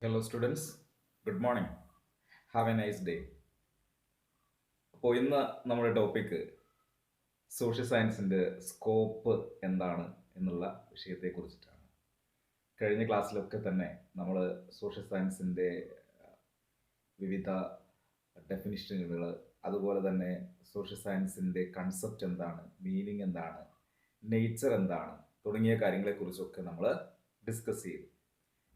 Hello students, good morning. Have A nice day. അപ്പോൾ ഇന്ന് നമ്മുടെ ടോപ്പിക്ക് സോഷ്യൽ സയൻസിൻ്റെ സ്കോപ്പ് എന്താണ് എന്നുള്ള വിഷയത്തെക്കുറിച്ചിട്ടാണ്. കഴിഞ്ഞ ക്ലാസ്സിലൊക്കെ തന്നെ നമ്മൾ സോഷ്യൽ സയൻസിൻ്റെ വിവിധ ഡെഫിനിഷനുകൾ, അതുപോലെ തന്നെ സോഷ്യൽ സയൻസിൻ്റെ കൺസെപ്റ്റ് എന്താണ്, മീനിങ് എന്താണ്, നേച്ചർ എന്താണ് തുടങ്ങിയ കാര്യങ്ങളെക്കുറിച്ചൊക്കെ നമ്മൾ ഡിസ്കസ് ചെയ്തു.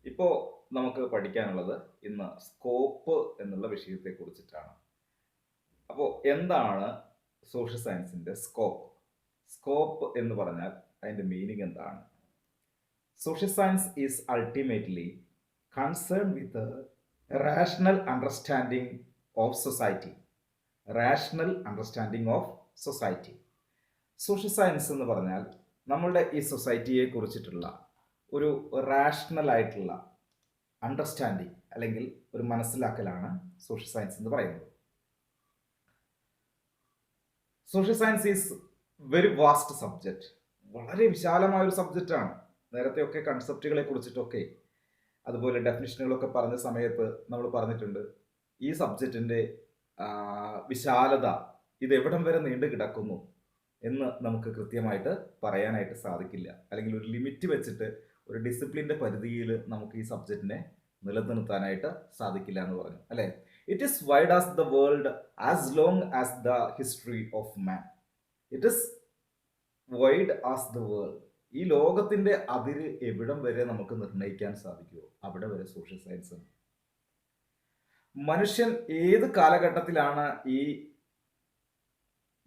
ഇപ്പോൾ നമുക്ക് പഠിക്കാനുള്ളത് ഇന്ന് സ്കോപ്പ് എന്നുള്ള വിഷയത്തെ കുറിച്ചിട്ടാണ്. അപ്പോൾ എന്താണ് സോഷ്യൽ സയൻസിന്റെ സ്കോപ്പ്? സ്കോപ്പ് എന്ന് പറഞ്ഞാൽ അതിന്റെ മീനിങ് എന്താണ്? Social science is ultimately concern with rational understanding of society. Rational understanding of society. Social science എന്ന് പറഞ്ഞാൽ നമ്മളുടെ ഈ സൊസൈറ്റിയെ കുറിച്ചിട്ടുള്ള ഒരു റാഷണൽ ആയിട്ടുള്ള അണ്ടർസ്റ്റാൻഡിങ് അല്ലെങ്കിൽ ഒരു മനസ്സിലാക്കലാണ് സോഷ്യൽ സയൻസ് എന്ന് പറയുന്നത്. Social science is very vast subject. വളരെ വിശാലമായ ഒരു സബ്ജക്റ്റാണ്. നേരത്തെയൊക്കെ കൺസെപ്റ്റുകളെ കുറിച്ചിട്ടൊക്കെ അതുപോലെ ഡെഫിനിഷനുകളൊക്കെ പറഞ്ഞ സമയത്ത് നമ്മൾ പറഞ്ഞിട്ടുണ്ട്, ഈ സബ്ജക്റ്റിൻ്റെ വിശാലത ഇത് എവിടം വരെ നീണ്ടു കിടക്കുന്നു എന്ന് നമുക്ക് കൃത്യമായിട്ട് പറയാനായിട്ട് സാധിക്കില്ല. അല്ലെങ്കിൽ ഒരു ലിമിറ്റ് വെച്ചിട്ട് ഒരു ഡിസിപ്ലിൻ്റെ പരിധിയിൽ നമുക്ക് ഈ സബ്ജക്റ്റിനെ നിലനിർത്താനായിട്ട് സാധിക്കില്ല എന്ന് പറഞ്ഞു അല്ലേ. It is wide as the world as long as the history of man. It is wide as the world. ഈ ലോകത്തിന്റെ അതിര് എവിടം വരെ നമുക്ക് നിർണ്ണയിക്കാൻ സാധിക്കുമോ അവിടെ വരെ സോഷ്യൽ സയൻസ് ഉണ്ട്. മനുഷ്യൻ ഏത് കാലഘട്ടത്തിലാണ് ഈ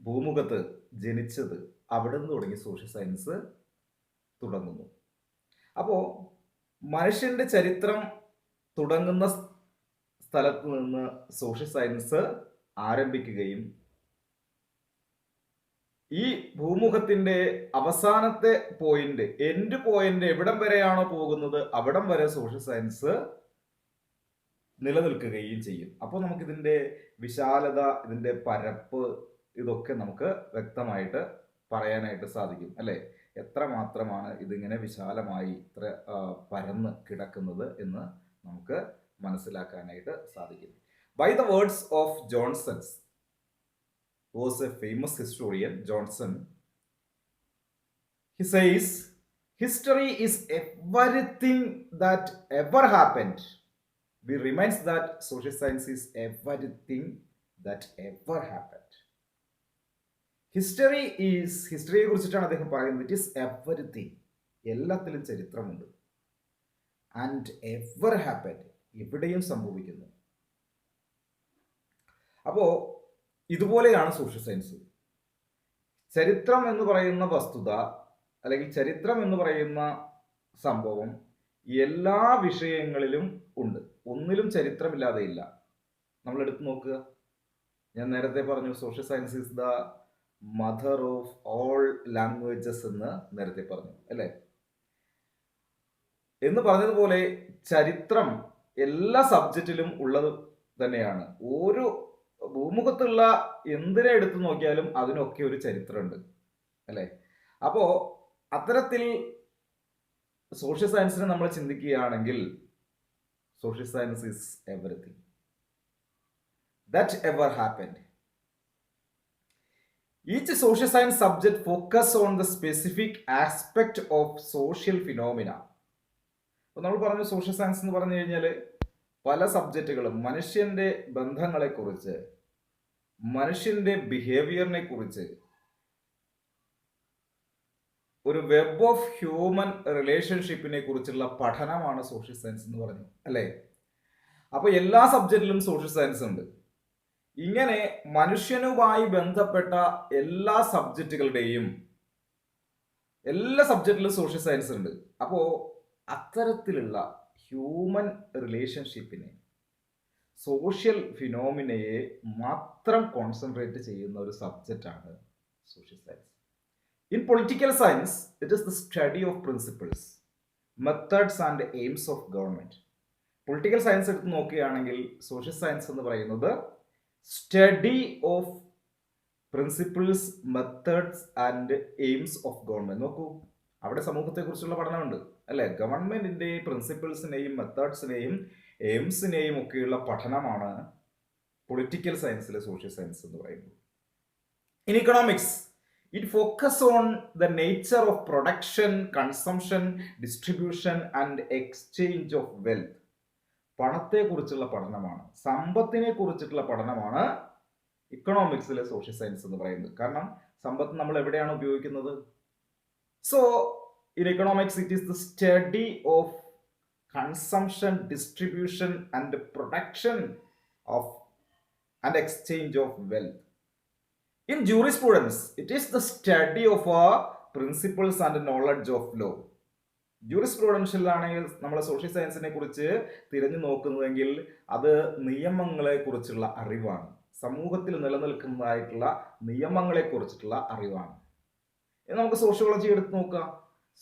ഭൂമുഖത്ത് ജനിച്ചത് അവിടെ നിന്ന് തുടങ്ങി സോഷ്യൽ സയൻസ് തുടങ്ങുന്നു. അപ്പോൾ മനുഷ്യന്റെ ചരിത്രം തുടങ്ങുന്ന സ്ഥലത്ത് നിന്ന് സോഷ്യൽ സയൻസ് ആരംഭിക്കുകയും ഈ ഭൂമുഖത്തിന്റെ അവസാനത്തെ പോയിന്റ്, എൻഡ് പോയിന്റ് എവിടം വരെയാണോ പോകുന്നത് അവിടം വരെ സോഷ്യൽ സയൻസ് നിലനിൽക്കുകയും ചെയ്യും. അപ്പോൾ നമുക്കിതിന്റെ വിശാലത, ഇതിന്റെ പരപ്പ്, ഇതൊക്കെ നമുക്ക് വ്യക്തമായിട്ട് പറയാനായിട്ട് സാധിക്കും അല്ലേ. എത്ര മാത്രമാണ് ഇതിങ്ങനെ വിശാലമായി ഇത്ര പരന്ന് കിടക്കുന്നത് എന്ന് നമുക്ക് മനസ്സിലാക്കാനായിട്ട് സാധിക്കും. By the words of Johnson's, was a famous historian, Johnson. He says, history is everything that ever happened. We reminds that social science is everything that ever happened. History is, ഹിസ്റ്ററിയെ കുറിച്ചിട്ടാണ് അദ്ദേഹം പറയുന്നത്. ഇറ്റ് ഈസ് എവരിത്തിങ്, എല്ലാത്തിലും ചരിത്രമുണ്ട്. And ever happened, എവിടെയും സംഭവിക്കുന്നു. അപ്പോൾ ഇതുപോലെയാണ് സോഷ്യൽ സയൻസ്. ചരിത്രം എന്ന് പറയുന്ന വസ്തുത അല്ലെങ്കിൽ ചരിത്രം എന്ന് പറയുന്ന സംഭവം എല്ലാ വിഷയങ്ങളിലും ഉണ്ട്. ഒന്നിലും ചരിത്രമില്ലാതെ ഇല്ല. നമ്മൾ എടുത്തു നോക്കുക. ഞാൻ നേരത്തെ പറഞ്ഞു social science is the mother of all languages എന്ന് നേരത്തെ പറഞ്ഞു അല്ലേ. എന്ന് പറഞ്ഞതുപോലെ ചരിത്രം എല്ലാ സബ്ജക്റ്റിലും ഉള്ളത് തന്നെയാണ്. ഓരോ ഭൂമുഖത്തുള്ള എന്തിനെ എടുത്തു നോക്കിയാലും അതിനൊക്കെ ഒരു ചരിത്രമുണ്ട് അല്ലേ. അപ്പോ അത്തരത്തിൽ സോഷ്യൽ സയൻസിനെ നമ്മൾ ചിന്തിക്കുകയാണെങ്കിൽ social science is everything that ever happened. Each social science subject focus on the specific aspect of social phenomena. അപ്പൊ നമ്മൾ പറഞ്ഞു സോഷ്യൽ സയൻസ് എന്ന് പറഞ്ഞു കഴിഞ്ഞാൽ പല സബ്ജക്റ്റുകളും മനുഷ്യന്റെ ബന്ധങ്ങളെക്കുറിച്ച്, മനുഷ്യന്റെ ബിഹേവിയറിനെ കുറിച്ച്, ഒരു വെബ് ഓഫ് ഹ്യൂമൻ റിലേഷൻഷിപ്പിനെ കുറിച്ചുള്ള പഠനമാണ് സോഷ്യൽ സയൻസ് എന്ന് പറഞ്ഞു അല്ലേ. അപ്പൊ എല്ലാ സബ്ജക്റ്റിലും സോഷ്യൽ സയൻസ് ഉണ്ട്. ഇങ്ങനെ മനുഷ്യനുമായി ബന്ധപ്പെട്ട എല്ലാ സബ്ജക്റ്റുകളുടെയും എല്ലാ സബ്ജക്റ്റിലും സോഷ്യൽ സയൻസ് ഉണ്ട്. അപ്പോ അത്തരത്തിലുള്ള ഹ്യൂമൻ റിലേഷൻഷിപ്പിനെ, സോഷ്യൽ ഫിനോമിനയെ മാത്രം കോൺസെൻട്രേറ്റ് ചെയ്യുന്ന ഒരു സബ്ജക്റ്റാണ് social science. In political science it is the study of principles, methods and aims of government. Political science എടുത്ത് നോക്കുകയാണെങ്കിൽ സോഷ്യൽ സയൻസ് എന്ന് പറയുന്നത് study of principles, methods and aims of government. നോക്കൂ, അവിടെ സമൂഹത്തെക്കുറിച്ചുള്ള പഠനമുണ്ട് അല്ലെ? ഗവൺമെന്റിന്റെ പ്രിൻസിപ്പിൾസിനെയും മെത്തേഡ്സിനെയും എയിംസിനെയും ഒക്കെയുള്ള പഠനമാണ് പൊളിറ്റിക്കൽ സയൻസിലെ സോഷ്യൽ സയൻസ് എന്ന് പറയുന്നത്. In economics it focus on the nature of production, consumption, distribution and exchange of wealth. പണത്തെ കുറിച്ചുള്ള പഠനമാണ്, സമ്പത്തിനെ കുറിച്ചിട്ടുള്ള പഠനമാണ് ഇക്കണോമിക്സിലെ സോഷ്യൽ സയൻസ് എന്ന് പറയുന്നത്. കാരണം സമ്പത്ത് നമ്മൾ എവിടെയാണ് ഉപയോഗിക്കുന്നത്? So in economics it is the study of consumption, distribution and production of and exchange of wealth. In jurisprudence, it is the study of principles and knowledge of law. ജൂറിസ്പ്രുഡൻഷ്യലാണെങ്കിൽ നമ്മൾ social സയൻസിനെ കുറിച്ച് തിരഞ്ഞു നോക്കുന്നതെങ്കിൽ അത് നിയമങ്ങളെ കുറിച്ചുള്ള അറിവാണ്, സമൂഹത്തിൽ നിലനിൽക്കുന്നതായിട്ടുള്ള നിയമങ്ങളെ കുറിച്ചിട്ടുള്ള അറിവാണ്. നമുക്ക് സോഷ്യോളജി എടുത്ത് നോക്കാം.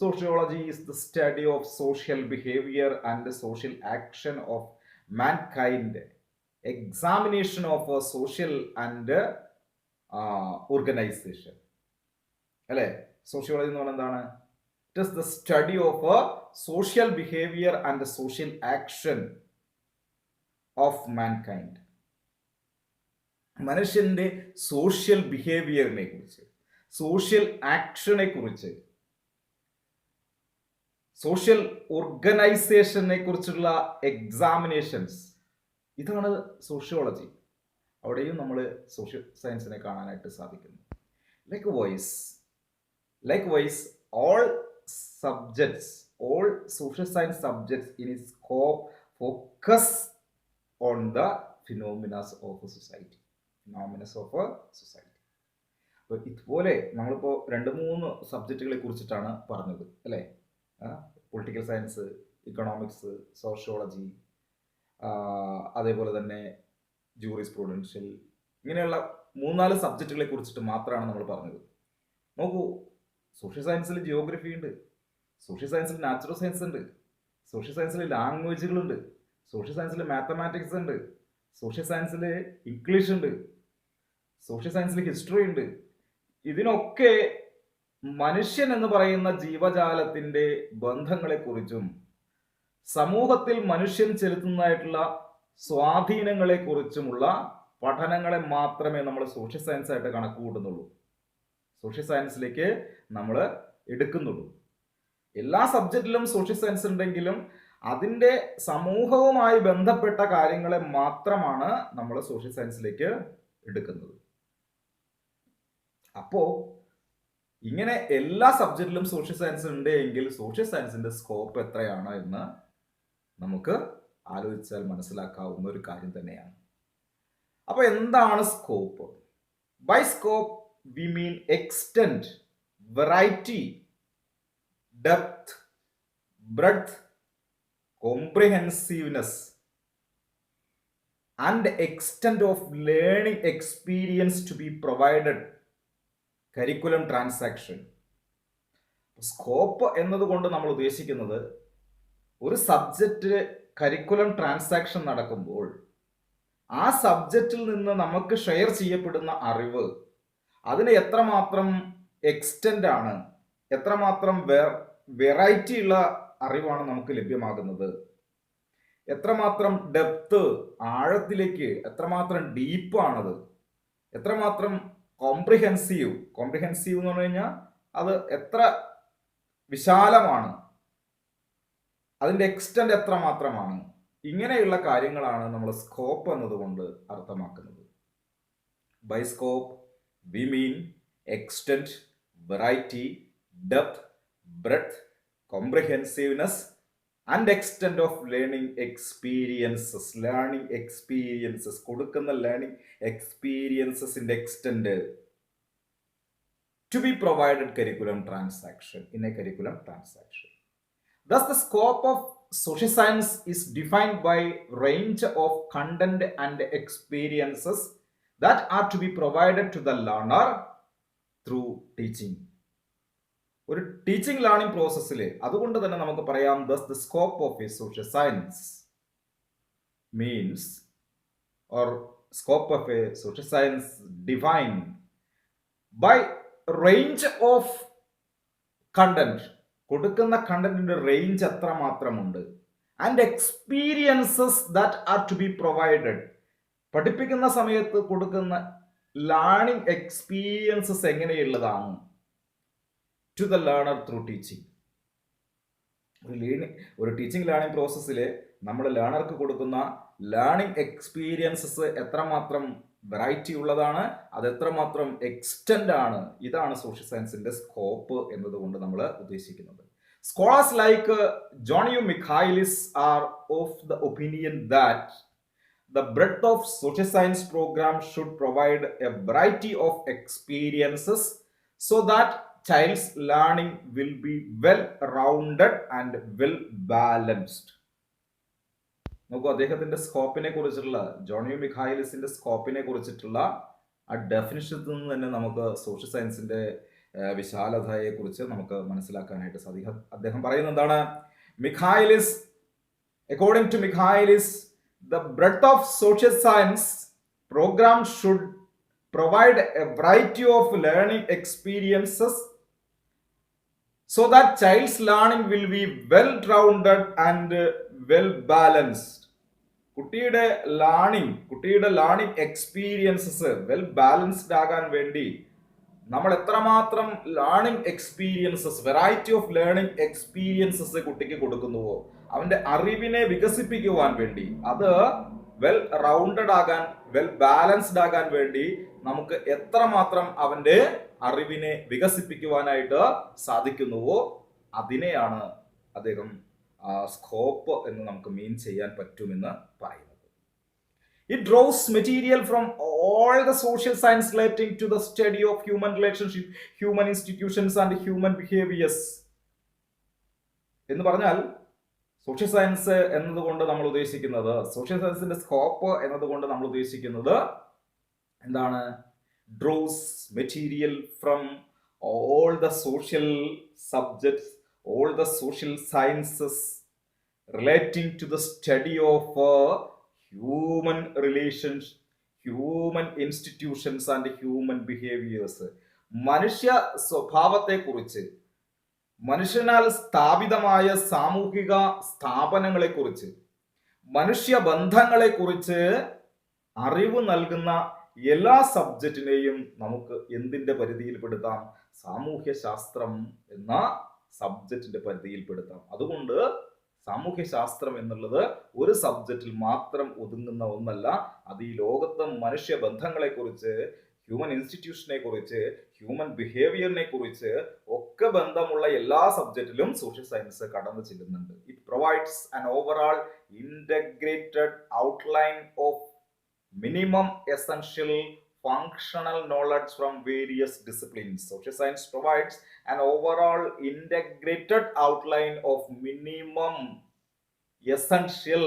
Sociology is the study of social behaviour and social action of mankind, examination of social and organisation. അല്ലെ? സോഷ്യോളജി എന്ന് പറഞ്ഞാൽ എന്താണ്? It is the study of social behaviour and social action of mankind. മനുഷ്യന്റെ social ബിഹേവിയറിനെ കുറിച്ച്, social ആക്ഷനെ കുറിച്ച്, social ഓർഗനൈസേഷനെ കുറിച്ചുള്ള examinations, ഇതാണ് സോഷ്യോളജി. അവിടെയും നമ്മൾ സോഷ്യൽ സയൻസിനെ കാണാനായിട്ട് സാധിക്കുന്നു. Likewise, all social science subjects in its scope focus on the phenomena of a society. അപ്പോൾ ഇതുപോലെ നമ്മളിപ്പോൾ 2-3 സബ്ജക്റ്റുകളെ കുറിച്ചിട്ടാണ് പറഞ്ഞത്, അല്ലേ? പൊളിറ്റിക്കൽ സയൻസ്, ഇക്കണോമിക്സ്, സോഷ്യോളജി, അതേപോലെ തന്നെ ജൂറിസ്പ്രുഡൻഷ്യൽ, ഇങ്ങനെയുള്ള 3-4 സബ്ജക്റ്റുകളെ കുറിച്ചിട്ട് മാത്രമാണ് നമ്മൾ പറഞ്ഞത്. നോക്കൂ, സോഷ്യൽ സയൻസിൽ ജിയോഗ്രഫി ഉണ്ട്, സോഷ്യൽ സയൻസിൽ നാച്ചുറൽ സയൻസ് ഉണ്ട്, സോഷ്യൽ സയൻസിൽ ലാംഗ്വേജുകളുണ്ട്, സോഷ്യൽ സയൻസിൽ മാത്തമാറ്റിക്സ് ഉണ്ട്, സോഷ്യൽ സയൻസിൽ ഇംഗ്ലീഷ് ഉണ്ട്, സോഷ്യൽ സയൻസിൽ ഹിസ്റ്ററി ഉണ്ട്. ഇതിനൊക്കെ മനുഷ്യൻ എന്ന് പറയുന്ന ജീവജാലത്തിന്റെ ബന്ധങ്ങളെക്കുറിച്ചും സമൂഹത്തിൽ മനുഷ്യൻ ചെലുത്തുന്നതായിട്ടുള്ള സ്വാധീനങ്ങളെ കുറിച്ചുമുള്ള പഠനങ്ങളെ മാത്രമേ നമ്മൾ സോഷ്യൽ സയൻസ് ആയിട്ട് കണക്ക് കൂട്ടുന്നുള്ളൂ, സോഷ്യൽ സയൻസിലേക്ക് നമ്മൾ എടുക്കുന്നുള്ളൂ. എല്ലാ സബ്ജക്റ്റിലും സോഷ്യൽ സയൻസ് ഉണ്ടെങ്കിലും അതിൻ്റെ സമൂഹവുമായി ബന്ധപ്പെട്ട കാര്യങ്ങളെ മാത്രമാണ് നമ്മൾ സോഷ്യൽ സയൻസിലേക്ക് എടുക്കുന്നത്. അപ്പോൾ ഇങ്ങനെ എല്ലാ സബ്ജക്റ്റിലും സോഷ്യൽ സയൻസ് ഉണ്ട് എങ്കിൽ സോഷ്യൽ സയൻസിന്റെ സ്കോപ്പ് എത്രയാണ് എന്ന് നമുക്ക് ആലോചിച്ചാൽ മനസ്സിലാക്കാവുന്ന ഒരു കാര്യം തന്നെയാണ്. അപ്പൊ എന്താണ് scope? By scope we mean extent, variety, depth, breadth, comprehensiveness and extent of learning experience to be provided, curriculum transaction. Scope എന്നതുകൊണ്ട് നമ്മൾ ഉദ്ദേശിക്കുന്നത് ഒരു സബ്ജക്റ്റ് കരിക്കുലം ട്രാൻസാക്ഷൻ നടക്കുമ്പോൾ ആ സബ്ജക്റ്റിൽ നിന്ന് നമുക്ക് ഷെയർ ചെയ്യപ്പെടുന്ന അറിവ്, അതിന് എത്രമാത്രം എക്സ്റ്റെന്റ് ആണ്, എത്രമാത്രം വെറൈറ്റി ഉള്ള അറിവാണ് നമുക്ക് ലഭ്യമാകുന്നത്, എത്രമാത്രം ഡെപ്ത്, ആഴത്തിലേക്ക് എത്രമാത്രം ഡീപ്പാണത്, എത്രമാത്രം കോംപ്രിഹെൻസീവ് എന്ന് പറഞ്ഞു കഴിഞ്ഞാൽ അത് എത്ര വിശാലമാണ്, അതിൻ്റെ എക്സ്റ്റെന്റ് എത്ര മാത്രമാണ്. ഇങ്ങനെയുള്ള കാര്യങ്ങളാണ് നമ്മൾ സ്കോപ്പ് എന്നതുകൊണ്ട് അർത്ഥമാക്കുന്നത്. By scope we mean extent, variety, depth, breadth, comprehensiveness and extent of learning experiences. കൊടുക്കുന്ന ലേണിംഗ് എക്സ്പീരിയൻസസിന്റെ extent to be provided curriculum transaction in a curriculum transaction. Thus, the scope of social science is defined by range of content and experiences that are to be provided to the learner through teaching. ഒരു teaching learning പ്രോസസ്സിൽ അതുകൊണ്ട് തന്നെ നമുക്ക് പറയാം thus the scope of a social science means or scope of a social science defined by range of content, കൊടുക്കുന്ന കണ്ടന്റിന്റെ range എത്ര മാത്രമുണ്ട്, and experiences that are to be provided. പഠിപ്പിക്കുന്ന സമയത്ത് കൊടുക്കുന്ന ലേണിംഗ് എക്സ്പീരിയൻസസ് എങ്ങനെയുള്ളതാണ് to the learner through teaching. ഒരു teaching learning പ്രോസസ്സിൽ നമ്മൾ ലേണർക്ക് കൊടുക്കുന്ന ലേണിംഗ് എക്സ്പീരിയൻസസ് എത്രമാത്രം വെറൈറ്റി ഉള്ളതാണ്, അത് എത്രമാത്രം എക്സ്റ്റെൻഡ് ആണ്. ഇതാണ് സോഷ്യൽ സയൻസിന്റെ സ്കോപ്പ് എന്നതുകൊണ്ട് നമ്മൾ ഉദ്ദേശിക്കുന്നത്. Scholars like John U Michaelis are of the opinion that the breadth of social science program should provide a variety of experiences so that child's learning will be well rounded and well balanced. നോക്കൂ, അദ്ദേഹത്തിന്റെ സ്കോപ്പിനെ കുറിച്ചുള്ള, John U മിഖായിലിസിന്റെ സ്കോപ്പിനെ കുറിച്ചിട്ടുള്ള ആ ഡെഫിനിഷനിൽ നിന്ന് തന്നെ നമുക്ക് social സയൻസിന്റെ വിശാലതയെ കുറിച്ച് നമുക്ക് മനസ്സിലാക്കാനായിട്ട് സാധിക്കും. അദ്ദേഹം പറയുന്നത് എന്താണ്? Michaelis, according to Michaelis, the breadth of social science program should provide a variety of learning experiences so that child's learning will be well rounded and well balanced. കുട്ടിയുടെ ലേണിംഗ് എക്സ്പീരിയൻസസ് വെൽ ബാലൻസ്ഡ് ആകാൻ വേണ്ടി നമ്മൾ എത്രമാത്രം learning experiences, variety of learning experiences കുട്ടിക്ക് കൊടുക്കുന്നുവോ, അവന്റെ അറിവിനെ വികസിപ്പിക്കുവാൻ വേണ്ടി, അത് വെൽ റൗണ്ടഡ് ആകാൻ, വെൽ ബാലൻസ്ഡ് ആകാൻ വേണ്ടി നമുക്ക് എത്രമാത്രം അവന്റെ അറിവിനെ വികസിപ്പിക്കുവാനായിട്ട് സാധിക്കുന്നുവോ അതിനെയാണ് അദ്ദേഹം സ്കോപ്പ് എന്ന് നമുക്ക് മീൻ ചെയ്യാൻ പറ്റുമെന്ന് പറയുന്നത്. It draws material from all the social science relating to the study of human relationship, human institutions and human behaviors. എന്ന് പറഞ്ഞാൽ സോഷ്യൽ സയൻസ് എന്നതുകൊണ്ട് നമ്മൾ ഉദ്ദേശിക്കുന്നത്, സോഷ്യൽ സയൻസിന്റെ സ്കോപ്പ് എന്നതുകൊണ്ട് നമ്മൾ ഉദ്ദേശിക്കുന്നത് എന്താണ്? Draws material from all the social subjects, all the social sciences relating to the study of human relations, human institutions and human behaviours. മനുഷ്യ സ്വഭാവത്തെക്കുറിച്ച്, മനുഷ്യനാൽ സ്ഥാപിതമായ സാമൂഹിക സ്ഥാപനങ്ങളെക്കുറിച്ച്, മനുഷ്യബന്ധങ്ങളെക്കുറിച്ച് അറിവ് നൽകുന്ന എല്ലാ സബ്ജക്റ്റിനെയും നമുക്ക് എന്തിന്റെ പരിധിയിൽപ്പെടുത്താം? സാമൂഹ്യ ശാസ്ത്രം എന്ന സബ്ജക്റ്റിന്റെ പരിധിയിൽപ്പെടുത്താം. അതുകൊണ്ട് സാമൂഹ്യ ശാസ്ത്രം എന്നുള്ളത് ഒരു സബ്ജക്റ്റിൽ മാത്രം ഒതുങ്ങുന്ന ഒന്നല്ല. അത് ഈ ലോകത്തെ മനുഷ്യബന്ധങ്ങളെ കുറിച്ച്, ഹ്യൂമൻ ഇൻസ്റ്റിറ്റ്യൂഷനെ കുറിച്ച്, ഹ്യൂമൻ ബിഹേവിയറിനെ കുറിച്ച് ഒക്കെ ബന്ധമുള്ള എല്ലാ സബ്ജക്റ്റിലും സോഷ്യൽ സയൻസ് കടന്നു ചെല്ലുന്നുണ്ട്. It provides an overall integrated outline of minimum essential functional knowledge from various disciplines. Social science provides an overall integrated outline of minimum essential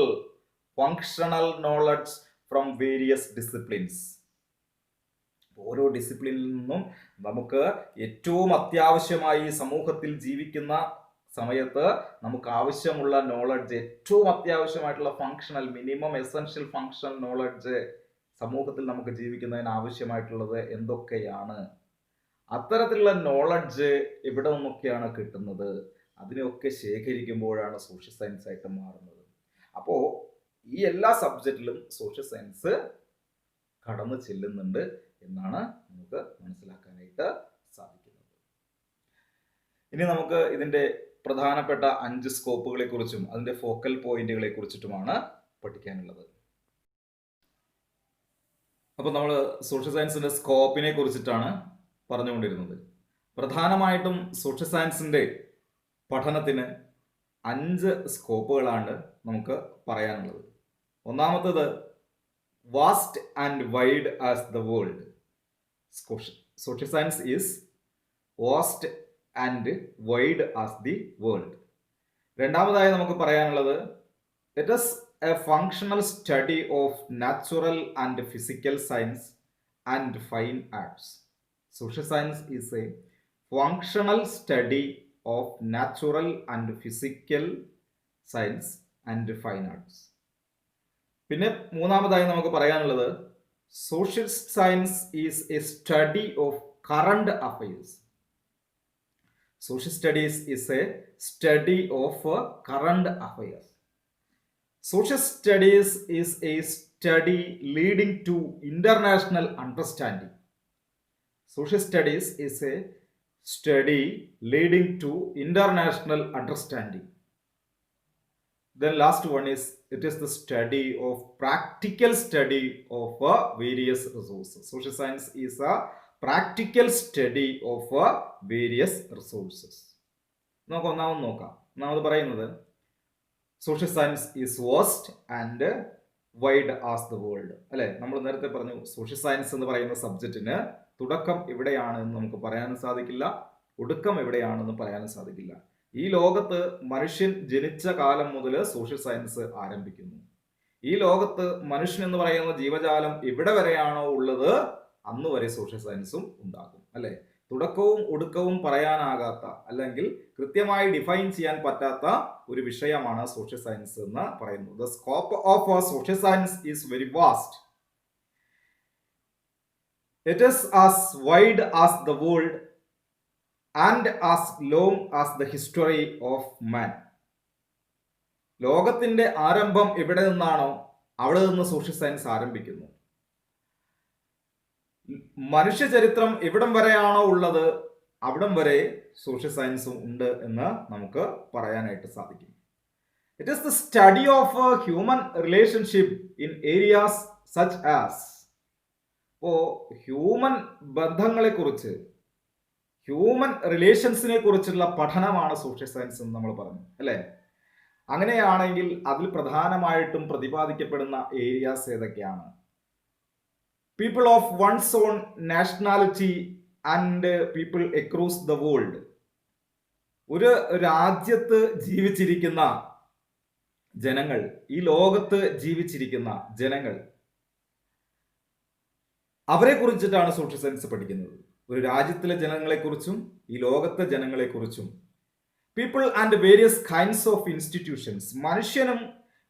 functional knowledge from various disciplines. ഓരോ ഡിസിപ്ലിനിൽ നിന്നും നമുക്ക് ഏറ്റവും അത്യാവശ്യമായി സമൂഹത്തിൽ ജീവിക്കുന്ന സമയത്ത് നമുക്ക് ആവശ്യമുള്ള നോളജ്, ഏറ്റവും അത്യാവശ്യമായിട്ടുള്ള functional, minimum essential functional knowledge, സമൂഹത്തിൽ നമുക്ക് ജീവിക്കുന്നതിന് ആവശ്യമായിട്ടുള്ളത് എന്തൊക്കെയാണ്, അത്തരത്തിലുള്ള നോളജ് എവിടെ നിന്നൊക്കെയാണ് കിട്ടുന്നത്, അതിനെയൊക്കെ ശേഖരിക്കുമ്പോഴാണ് സോഷ്യൽ സയൻസ് ആയിട്ട് മാറുന്നത്. അപ്പോൾ ഈ എല്ലാ സബ്ജക്റ്റിലും സോഷ്യൽ സയൻസ് കടന്നു ചെല്ലുന്നുണ്ട് എന്നാണ് നമുക്ക് മനസ്സിലാക്കാനായിട്ട് സാധിക്കുന്നത്. ഇനി നമുക്ക് ഇതിൻ്റെ പ്രധാനപ്പെട്ട 5 സ്കോപ്പുകളെ കുറിച്ചും അതിൻ്റെ ഫോക്കൽ പോയിന്റുകളെ കുറിച്ചിട്ടുമാണ് പഠിക്കാനുള്ളത്. അപ്പോൾ നമ്മൾ സോഷ്യൽ സയൻസിന്റെ സ്കോപ്പിനെ കുറിച്ചിട്ടാണ് പറഞ്ഞുകൊണ്ടിരുന്നത്. പ്രധാനമായിട്ടും സോഷ്യൽ സയൻസിന്റെ പഠനത്തിന് 5 സ്കോപ്പുകളാണ് നമുക്ക് പറയാനുള്ളത്. ഒന്നാമത്തേത് vast and wide as the world. Social science is vast and wide as the world. രണ്ടാമതായി നമുക്ക് പറയാനുള്ളത് it is a functional study of natural and physical science and fine arts. Social science is a functional study of natural and physical science and fine arts. പിന്നെ മൂന്നാമതായി നമുക്ക് പറയാനുള്ളത് social science is a study of current affairs. Social studies is a study of current affairs. Social studies is a study leading to international understanding. Social studies is a study leading to international understanding. Then last one is it is the study of practical study of various resources. Social science is a practical study of various resources. നമുക്ക് ഒന്നാമത് നോക്കാം. ഒന്നാമത് പറയുന്നത് social science is vast and wide as the world, അല്ലെ? നമ്മൾ നേരത്തെ പറഞ്ഞു social science എന്ന് പറയുന്ന സബ്ജക്റ്റിന് തുടക്കം എവിടെയാണ് എന്ന് നമുക്ക് പറയാനും സാധിക്കില്ല, ഒടുക്കം എവിടെയാണെന്ന് പറയാനും സാധിക്കില്ല. ഈ ലോകത്ത് മനുഷ്യൻ ജനിച്ച കാലം മുതൽ സോഷ്യൽ സയൻസ് ആരംഭിക്കുന്നു. ഈ ലോകത്ത് മനുഷ്യൻ എന്ന് പറയുന്ന ജീവജാലം എവിടെ വരെയാണോ ഉള്ളത് അന്ന് വരെ സോഷ്യൽ സയൻസും ഉണ്ടാകും, അല്ലെ? തുടക്കവും ഒടുക്കവും പറയാനാകാത്ത അല്ലെങ്കിൽ കൃത്യമായി ഡിഫൈൻ ചെയ്യാൻ പറ്റാത്ത ഒരു വിഷയമാണ് സോഷ്യൽ സയൻസ് എന്ന് പറയുന്നത്. The scope of social science is very vast. It is as wide as the world and as long as the history of man. ലോകത്തിന്റെ ആരംഭം എവിടെ നിന്നാണോ അവിടെ നിന്ന് സോഷ്യൽ സയൻസ് ആരംഭിക്കുന്നു. മനുഷ്യ ചരിത്രം എവിടം വരെയാണോ ഉള്ളത് അവിടം വരെ സോഷ്യൽ സയൻസും ഉണ്ട് എന്ന് നമുക്ക് പറയാനായിട്ട് സാധിക്കും. It is the study of human relationship in areas such as. ഇപ്പോ ഹ്യൂമൻ ബന്ധങ്ങളെ കുറിച്ച്, ഹ്യൂമൻ റിലേഷൻസിനെ കുറിച്ചുള്ള പഠനമാണ് സോഷ്യൽ സയൻസ് എന്ന് നമ്മൾ പറഞ്ഞു, അല്ലെ? അങ്ങനെയാണെങ്കിൽ അതിൽ പ്രധാനമായിട്ടും പ്രതിപാദിക്കപ്പെടുന്ന ഏരിയാസ് ഏതൊക്കെയാണ്? People of one's own nationality and people across the world. ഒരു രാജ്യത്ത് ജീവിച്ചിരിക്കുന്ന ജനങ്ങൾ, ഈ ലോകത്ത് ജീവിച്ചിരിക്കുന്ന ജനങ്ങൾ, അവരെ കുറിച്ചിട്ടാണ് സോഷ്യൽ സയൻസ് പഠിക്കുന്നത്. ഒരു രാജ്യത്തിലെ ജനങ്ങളെക്കുറിച്ചും ഈ ലോകത്തെ ജനങ്ങളെക്കുറിച്ചും. People and various kinds of institutions. മനുഷ്യനും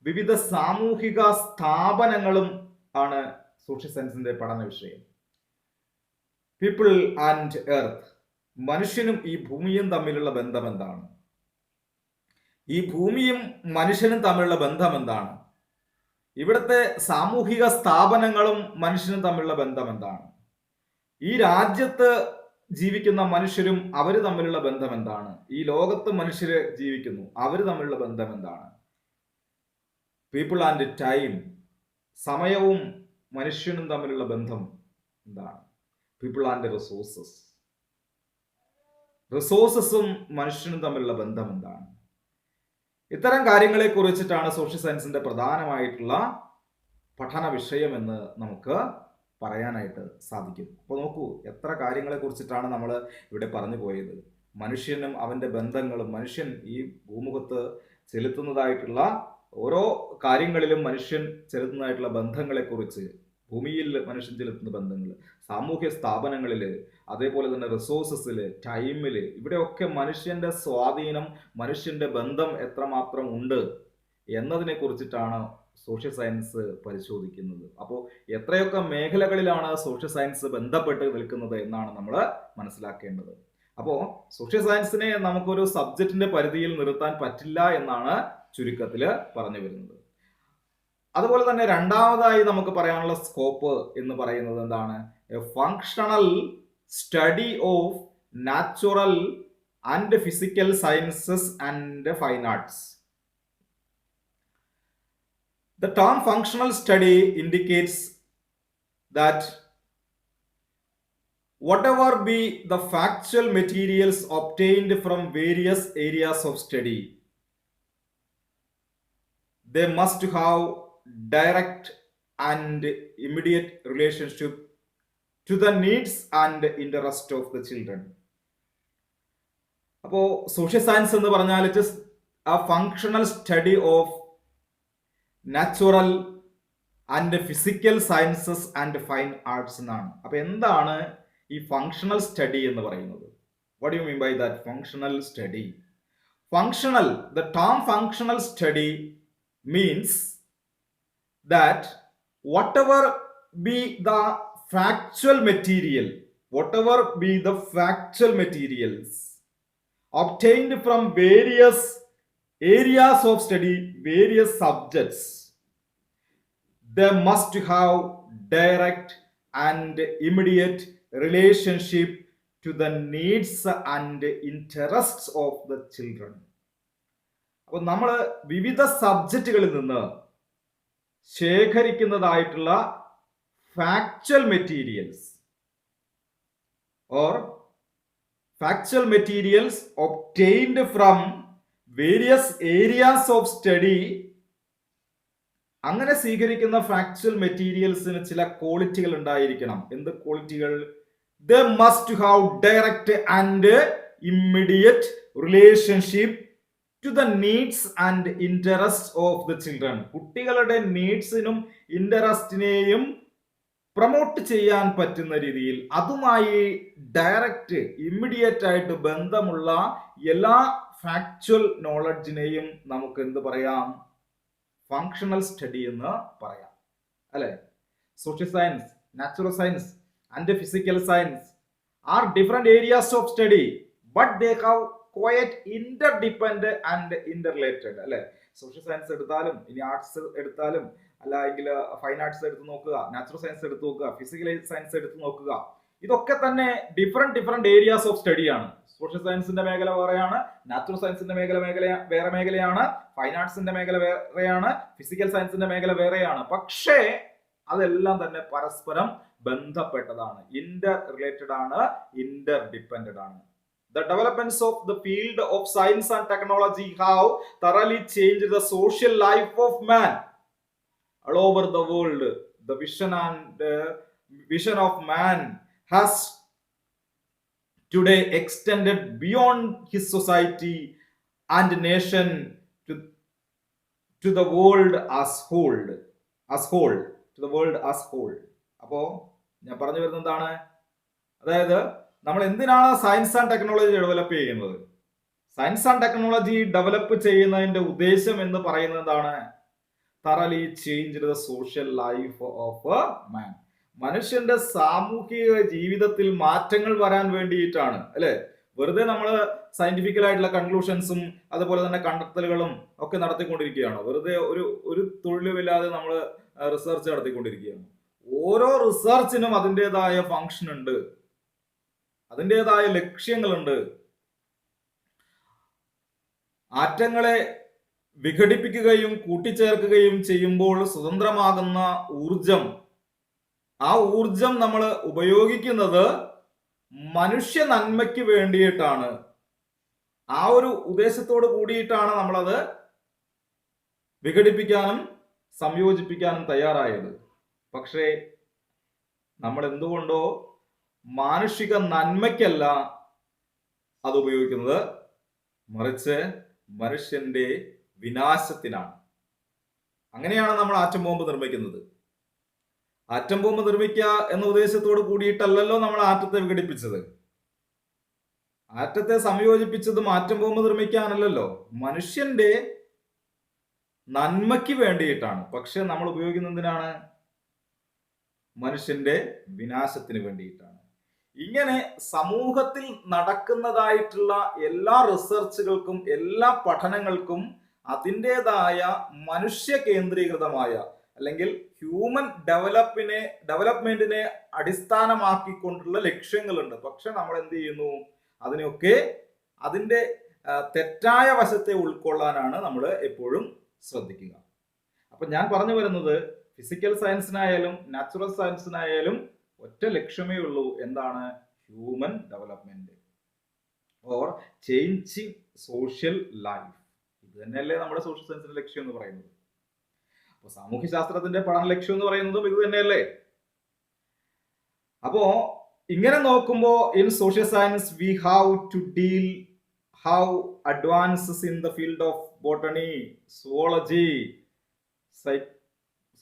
വിവിധ സാമൂഹിക സ്ഥാപനങ്ങളും ആണ് സോഷ്യൽ സയൻസിന്റെ പഠന വിഷയം. People and earth. മനുഷ്യനും ഈ ഭൂമിയും തമ്മിലുള്ള ബന്ധം എന്താണ്? ഈ ഭൂമിയും മനുഷ്യനും തമ്മിലുള്ള ബന്ധം എന്താണ്? ഇവിടുത്തെ സാമൂഹിക സ്ഥാപനങ്ങളും മനുഷ്യനും തമ്മിലുള്ള ബന്ധം എന്താണ്? ഈ രാജ്യത്ത് ജീവിക്കുന്ന മനുഷ്യരും അവർ തമ്മിലുള്ള ബന്ധം എന്താണ്? ഈ ലോകത്ത് മനുഷ്യര് ജീവിക്കുന്നു, അവർ തമ്മിലുള്ള ബന്ധം എന്താണ്? People and time. സമയവും മനുഷ്യനും തമ്മിലുള്ള ബന്ധം എന്താണ്? People and resources. റിസോഴ്സസും മനുഷ്യനും തമ്മിലുള്ള ബന്ധം എന്താണ്? ഇത്തരം കാര്യങ്ങളെ കുറിച്ചിട്ടാണ് സോഷ്യൽ സയൻസിന്റെ പ്രധാനമായിട്ടുള്ള പഠന വിഷയം എന്ന് നമുക്ക് പറയാനായിട്ട് സാധിക്കും. അപ്പോൾ നോക്കൂ, എത്ര കാര്യങ്ങളെ കുറിച്ചിട്ടാണ് നമ്മൾ ഇവിടെ പറഞ്ഞു പോയത്. മനുഷ്യനും അവന്റെ ബന്ധങ്ങളും, മനുഷ്യൻ ഈ ഭൂമുഖത്ത് ചെലുത്തുന്നതായിട്ടുള്ള ഓരോ കാര്യങ്ങളിലും മനുഷ്യൻ ചെലുത്തുന്നതായിട്ടുള്ള ബന്ധങ്ങളെ കുറിച്ച്, ഭൂമിയിൽ മനുഷ്യൻ ചെലുത്തുന്ന ബന്ധങ്ങൾ, സാമൂഹ്യ സ്ഥാപനങ്ങളിൽ, അതേപോലെ തന്നെ റിസോഴ്സസിൽ, ടൈമിൽ, ഇവിടെയൊക്കെ മനുഷ്യന്റെ സ്വാധീനം, മനുഷ്യന്റെ ബന്ധം എത്രമാത്രം ഉണ്ട് എന്നതിനെ കുറിച്ചിട്ടാണ് സോഷ്യൽ സയൻസ് പരിശോധിക്കുന്നത്. അപ്പോൾ എത്രയൊക്കെ മേഖലകളിലാണ് സോഷ്യൽ സയൻസ് ബന്ധപ്പെട്ട് നിൽക്കുന്നത് എന്നാണ് നമ്മൾ മനസ്സിലാക്കേണ്ടത്. അപ്പോൾ സോഷ്യൽ സയൻസിനെ നമുക്കൊരു സബ്ജക്റ്റിന്റെ പരിധിയിൽ നിർത്താൻ പറ്റില്ല എന്നാണ് ചുരുക്കത്തിൽ പറഞ്ഞു വരുന്നത്. അതുപോലെ തന്നെ രണ്ടാമതായി നമുക്ക് പറയാനുള്ള സ്കോപ്പ് എന്ന് പറയുന്നത് എന്താണ്? A functional study of natural and physical sciences and fine arts. The term functional study indicates that whatever be the factual materials obtained from various areas of study, they must have direct and immediate relationship to the needs and interest of the children. അപ്പോൾ social science എന്ന് പറഞ്ഞാൽ it is a functional study of natural and physical sciences and fine arts എന്നാണ്. അപ്പൊ എന്താണ് ഈ functional study എന്ന് പറയുന്നത്? What you mean by that functional study? Functional, the term functional study means that whatever be the factual material, whatever be the factual materials obtained from various areas of study, various subjects. They must have direct and immediate relationship to the needs and interests of the children. അപ്പോൾ നമ്മൾ വിവിധ സബ്ജക്റ്റുകളിൽ നിന്ന് ശേഖരിക്കുന്നതായിട്ടുള്ള factual materials or factual materials obtained from various areas of study. അങ്ങനെ സ്വീകരിക്കുന്ന factual മെറ്റീരിയൽസിന് ചില ക്വാളിറ്റികൾ ഉണ്ടായിരിക്കണം. എന്ത് ക്വാളിറ്റികൾ? They must have direct and immediate relationship to the needs and interest of the children. കുട്ടികളുടെ നീഡ്സിനും ഇൻട്രസ്റ്റിനെയും പ്രൊമോട്ട് ചെയ്യാൻ പറ്റുന്ന രീതിയിൽ അതുമായി ഡയറക്റ്റ് ഇമ്മീഡിയറ്റ് ആയിട്ട് ബന്ധമുള്ള എല്ലാ ഫാക്ച്വൽ നോളജിനെയും നമുക്ക് എന്ത് പറയാം? ഫങ്ഷണൽ സ്റ്റഡി എന്ന് പറയാം, അല്ലെ? Social science, natural science and physical science are different areas of study, but they have quite interdepend and interrelated, അല്ലെ? സോഷ്യൽ സയൻസ് എടുത്താലും ഇനി ആർട്സ് എടുത്താലും അല്ലെങ്കിൽ ഫൈൻ ആർട്സ് എടുത്ത് നോക്കുക, നാച്ചുറൽ സയൻസ് എടുത്ത് നോക്കുക, ഫിസിക്കൽ സയൻസ് എടുത്ത് നോക്കുക, ഇതൊക്കെ തന്നെ ഡിഫറെന്റ് ഏരിയാസ് ഓഫ് സ്റ്റഡിയാണ്. സോഷ്യൽ സയൻസിന്റെ മേഖല വേറെയാണ്, നാച്ചുറൽ സയൻസിന്റെ മേഖല വേറെ മേഖലയാണ്, ഫൈൻ ആർട്സിന്റെ മേഖല വേറെയാണ്, ഫിസിക്കൽ സയൻസിന്റെ മേഖല വേറെയാണ്. പക്ഷേ അതെല്ലാം തന്നെ പരസ്പരം ബന്ധപ്പെട്ടതാണ്, ഇന്റർ റിലേറ്റഡ് ആണ്, ഇന്റർ ഡിപെൻഡന്റ് ആണ്. The developments of the field of science and technology have thoroughly changed the social life of man all over the world. The vision of man has today extended beyond his society and nation to the world as whole. To the world as whole. അപ്പോ ഞാൻ പറഞ്ഞു വരുന്നത് എന്താണ്? അതായത് നമ്മൾ എന്തിനാണ് science and technology develop ചെയ്യുന്നത്? Science and technology develop ചെയ്യുന്നതിന്റെ ഉദ്ദേശം എന്ന് പറയുന്നത് എന്താണ്? thoroughly changed the social life of a man. മനുഷ്യന്റെ സാമൂഹിക ജീവിതത്തിൽ മാറ്റങ്ങൾ വരാൻ വേണ്ടിയിട്ടാണ്, അല്ലെ? വെറുതെ നമ്മൾ സയന്റിഫിക്കൽ ആയിട്ടുള്ള കൺക്ലൂഷൻസും അതുപോലെ തന്നെ കണ്ടെത്തലുകളും ഒക്കെ നടത്തിക്കൊണ്ടിരിക്കുകയാണ്. വെറുതെ ഒരു തൊഴിലുമില്ലാതെ നമ്മൾ റിസർച്ച് നടത്തിക്കൊണ്ടിരിക്കുകയാണ്. ഓരോ റിസർച്ചിനും അതിൻ്റെതായ ഫങ്ഷൻ ഉണ്ട്, അതിൻ്റെതായ ലക്ഷ്യങ്ങളുണ്ട്. ആറ്റങ്ങളെ വിഘടിപ്പിക്കുകയും കൂട്ടിച്ചേർക്കുകയും ചെയ്യുമ്പോൾ സ്വതന്ത്രമാകുന്ന ഊർജം, ആ ഊർജം നമ്മൾ ഉപയോഗിക്കുന്നത് മനുഷ്യ നന്മയ്ക്ക് വേണ്ടിയിട്ടാണ്. ആ ഒരു ഉദ്ദേശത്തോട് കൂടിയിട്ടാണ് നമ്മളത് വിഘടിപ്പിക്കാനും സംയോജിപ്പിക്കാനും തയ്യാറായത്. പക്ഷേ നമ്മൾ എന്തുകൊണ്ടോ മാനുഷിക നന്മയ്ക്കല്ല അത് ഉപയോഗിക്കുന്നത്, മറിച്ച് മനുഷ്യന്റെ വിനാശത്തിനാണ്. അങ്ങനെയാണ് നമ്മൾ ആറ്റം ബോംബ് നിർമ്മിക്കുന്നത്. ആറ്റം ബോംബ് നിർമ്മിക്കുക എന്ന ഉദ്ദേശത്തോട് കൂടിയിട്ടല്ലല്ലോ നമ്മൾ ആറ്റത്തെ വിഘടിപ്പിച്ചത്. ആറ്റത്തെ സംയോജിപ്പിച്ചതും ആറ്റം ബോംബ് നിർമ്മിക്കാനല്ലല്ലോ, മനുഷ്യന്റെ നന്മയ്ക്ക് വേണ്ടിയിട്ടാണ്. പക്ഷെ നമ്മൾ ഉപയോഗിക്കുന്നതിനാണ് മനുഷ്യന്റെ വിനാശത്തിന് വേണ്ടിയിട്ടാണ്. ഇങ്ങനെ സമൂഹത്തിൽ നടക്കുന്നതായിട്ടുള്ള എല്ലാ റിസർച്ചുകൾക്കും എല്ലാ പഠനങ്ങൾക്കും അതിൻ്റെതായ മനുഷ്യ കേന്ദ്രീകൃതമായ അല്ലെങ്കിൽ ഹ്യൂമൻ ഡെവലപ്മെന്റിനെ അടിസ്ഥാനമാക്കിക്കൊണ്ടുള്ള ലക്ഷ്യങ്ങളുണ്ട്. പക്ഷെ നമ്മൾ എന്ത് ചെയ്യുന്നു? അതിനെയൊക്കെ അതിൻ്റെ തെറ്റായ വശത്തെ ഉൾക്കൊള്ളാനാണ് നമ്മൾ എപ്പോഴും ശ്രദ്ധിക്കുക. അപ്പൊ ഞാൻ പറഞ്ഞു വരുന്നത് ഫിസിക്കൽ സയൻസിനായാലും നാച്ചുറൽ സയൻസിനായാലും ഒറ്റ ലക്ഷ്യമേ ഉള്ളൂ. എന്താണ്? Human development or changing social life. ഇത് തന്നെയല്ലേ നമ്മുടെ സോഷ്യൽ സയൻസിന്റെ ലക്ഷ്യം എന്ന് പറയുന്നത്. അപ്പൊ സാമൂഹ്യ ശാസ്ത്രത്തിന്റെ പഠന ലക്ഷ്യം എന്ന് പറയുന്നതും ഇത് തന്നെയല്ലേ? അപ്പോ ഇങ്ങനെ നോക്കുമ്പോ in social science we have to deal how advances in the field of botany, zoology,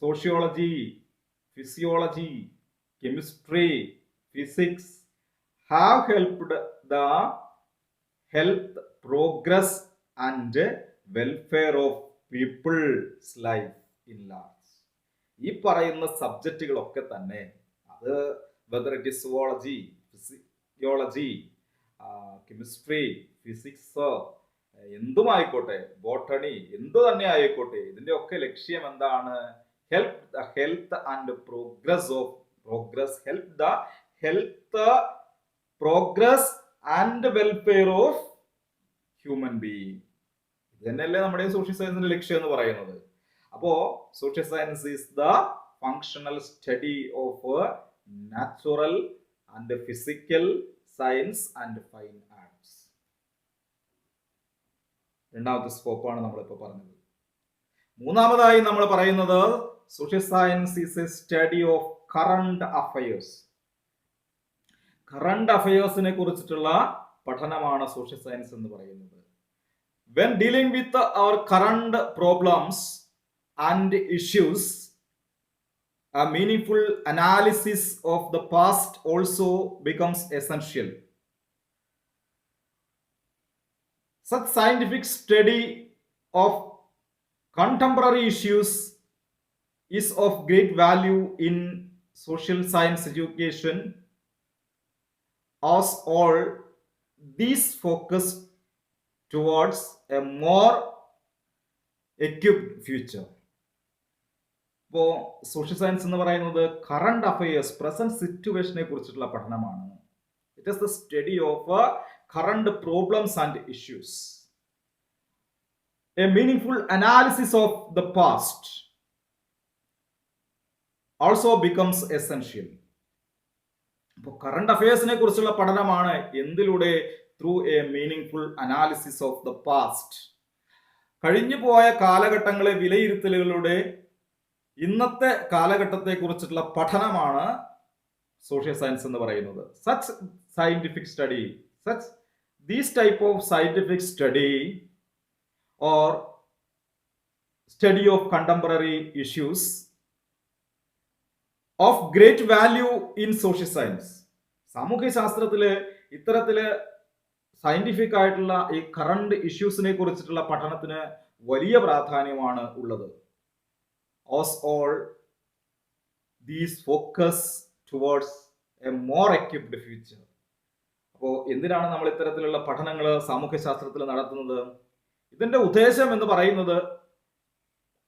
sociology, physiology, chemistry, physics have helped the health, progress and welfare of people's life in large. ഈ പറയുന്ന സബ്ജക്റ്റുകളൊക്കെ തന്നെ, അത് whether it is zoology, physiology, chemistry, physics, എന്തുമായിക്കോട്ടെ, botany, എന്തു തന്നെ ആയിക്കോട്ടെ, ഇതിന്റെ ഒക്കെ ലക്ഷ്യം എന്താണ്? Help the health and progress and welfare of human being. ഇത് തന്നെയല്ലേ നമ്മുടെ സോഷ്യൽ സയൻസിന്റെ ലക്ഷ്യം എന്ന് പറയുന്നത്. അപ്പോ social science is the functional study of natural and physical science and fine arts. രണ്ടാമത്തെ സ്കോപ്പാണ് നമ്മളിപ്പോൾ പറഞ്ഞത്. മൂന്നാമതായി നമ്മൾ പറയുന്നത് social science is a study of current affairs. Current അഫയേഴ്സിനെ കുറിച്ചിട്ടുള്ള പഠനമാണ് സോഷ്യൽ സയൻസ് എന്ന് പറയുന്നത്. When dealing with our current problems and issues, a meaningful analysis of the past also becomes essential. Such scientific study of contemporary issues is of great value in social science education, as all these focus towards a more equipped future. ഇപ്പോൾ social science എന്ന് പറയുന്നത് current affairs, present സിറ്റുവേഷനെ കുറിച്ചിട്ടുള്ള പഠനമാണ്. It is the study of current problems and issues. A meaningful analysis of the past also becomes essential. അപ്പോൾ current അഫയേഴ്സിനെ കുറിച്ചുള്ള പഠനമാണ് എന്തിലൂടെ? Through a meaningful analysis of the past. കഴിഞ്ഞു പോയ കാലഘട്ടങ്ങളെ വിലയിരുത്തലുകളുടെ ഇന്നത്തെ കാലഘട്ടത്തെ കുറിച്ചിട്ടുള്ള പഠനമാണ് സോഷ്യൽ സയൻസ് എന്ന് പറയുന്നത്. These type of scientific study or study of contemporary issues of great value in social science. സാമൂഹ്യ ശാസ്ത്രത്തില് ഇത്തരത്തില് സയന്റിഫിക് ആയിട്ടുള്ള ഈ കറണ്ട് ഇഷ്യൂസിനെ കുറിച്ചിട്ടുള്ള പഠനത്തിന് വലിയ പ്രാധാന്യമാണ് ഉള്ളത്. As all these focus towards a more equipped future. അപ്പോൾ എന്തിനാണ് നമ്മൾ ഇത്തരത്തിലുള്ള പഠനങ്ങൾ സാമൂഹ്യ ശാസ്ത്രത്തിൽ നടത്തുന്നത്? ഇതിന്റെ ഉദ്ദേശം എന്ന് പറയുന്നത്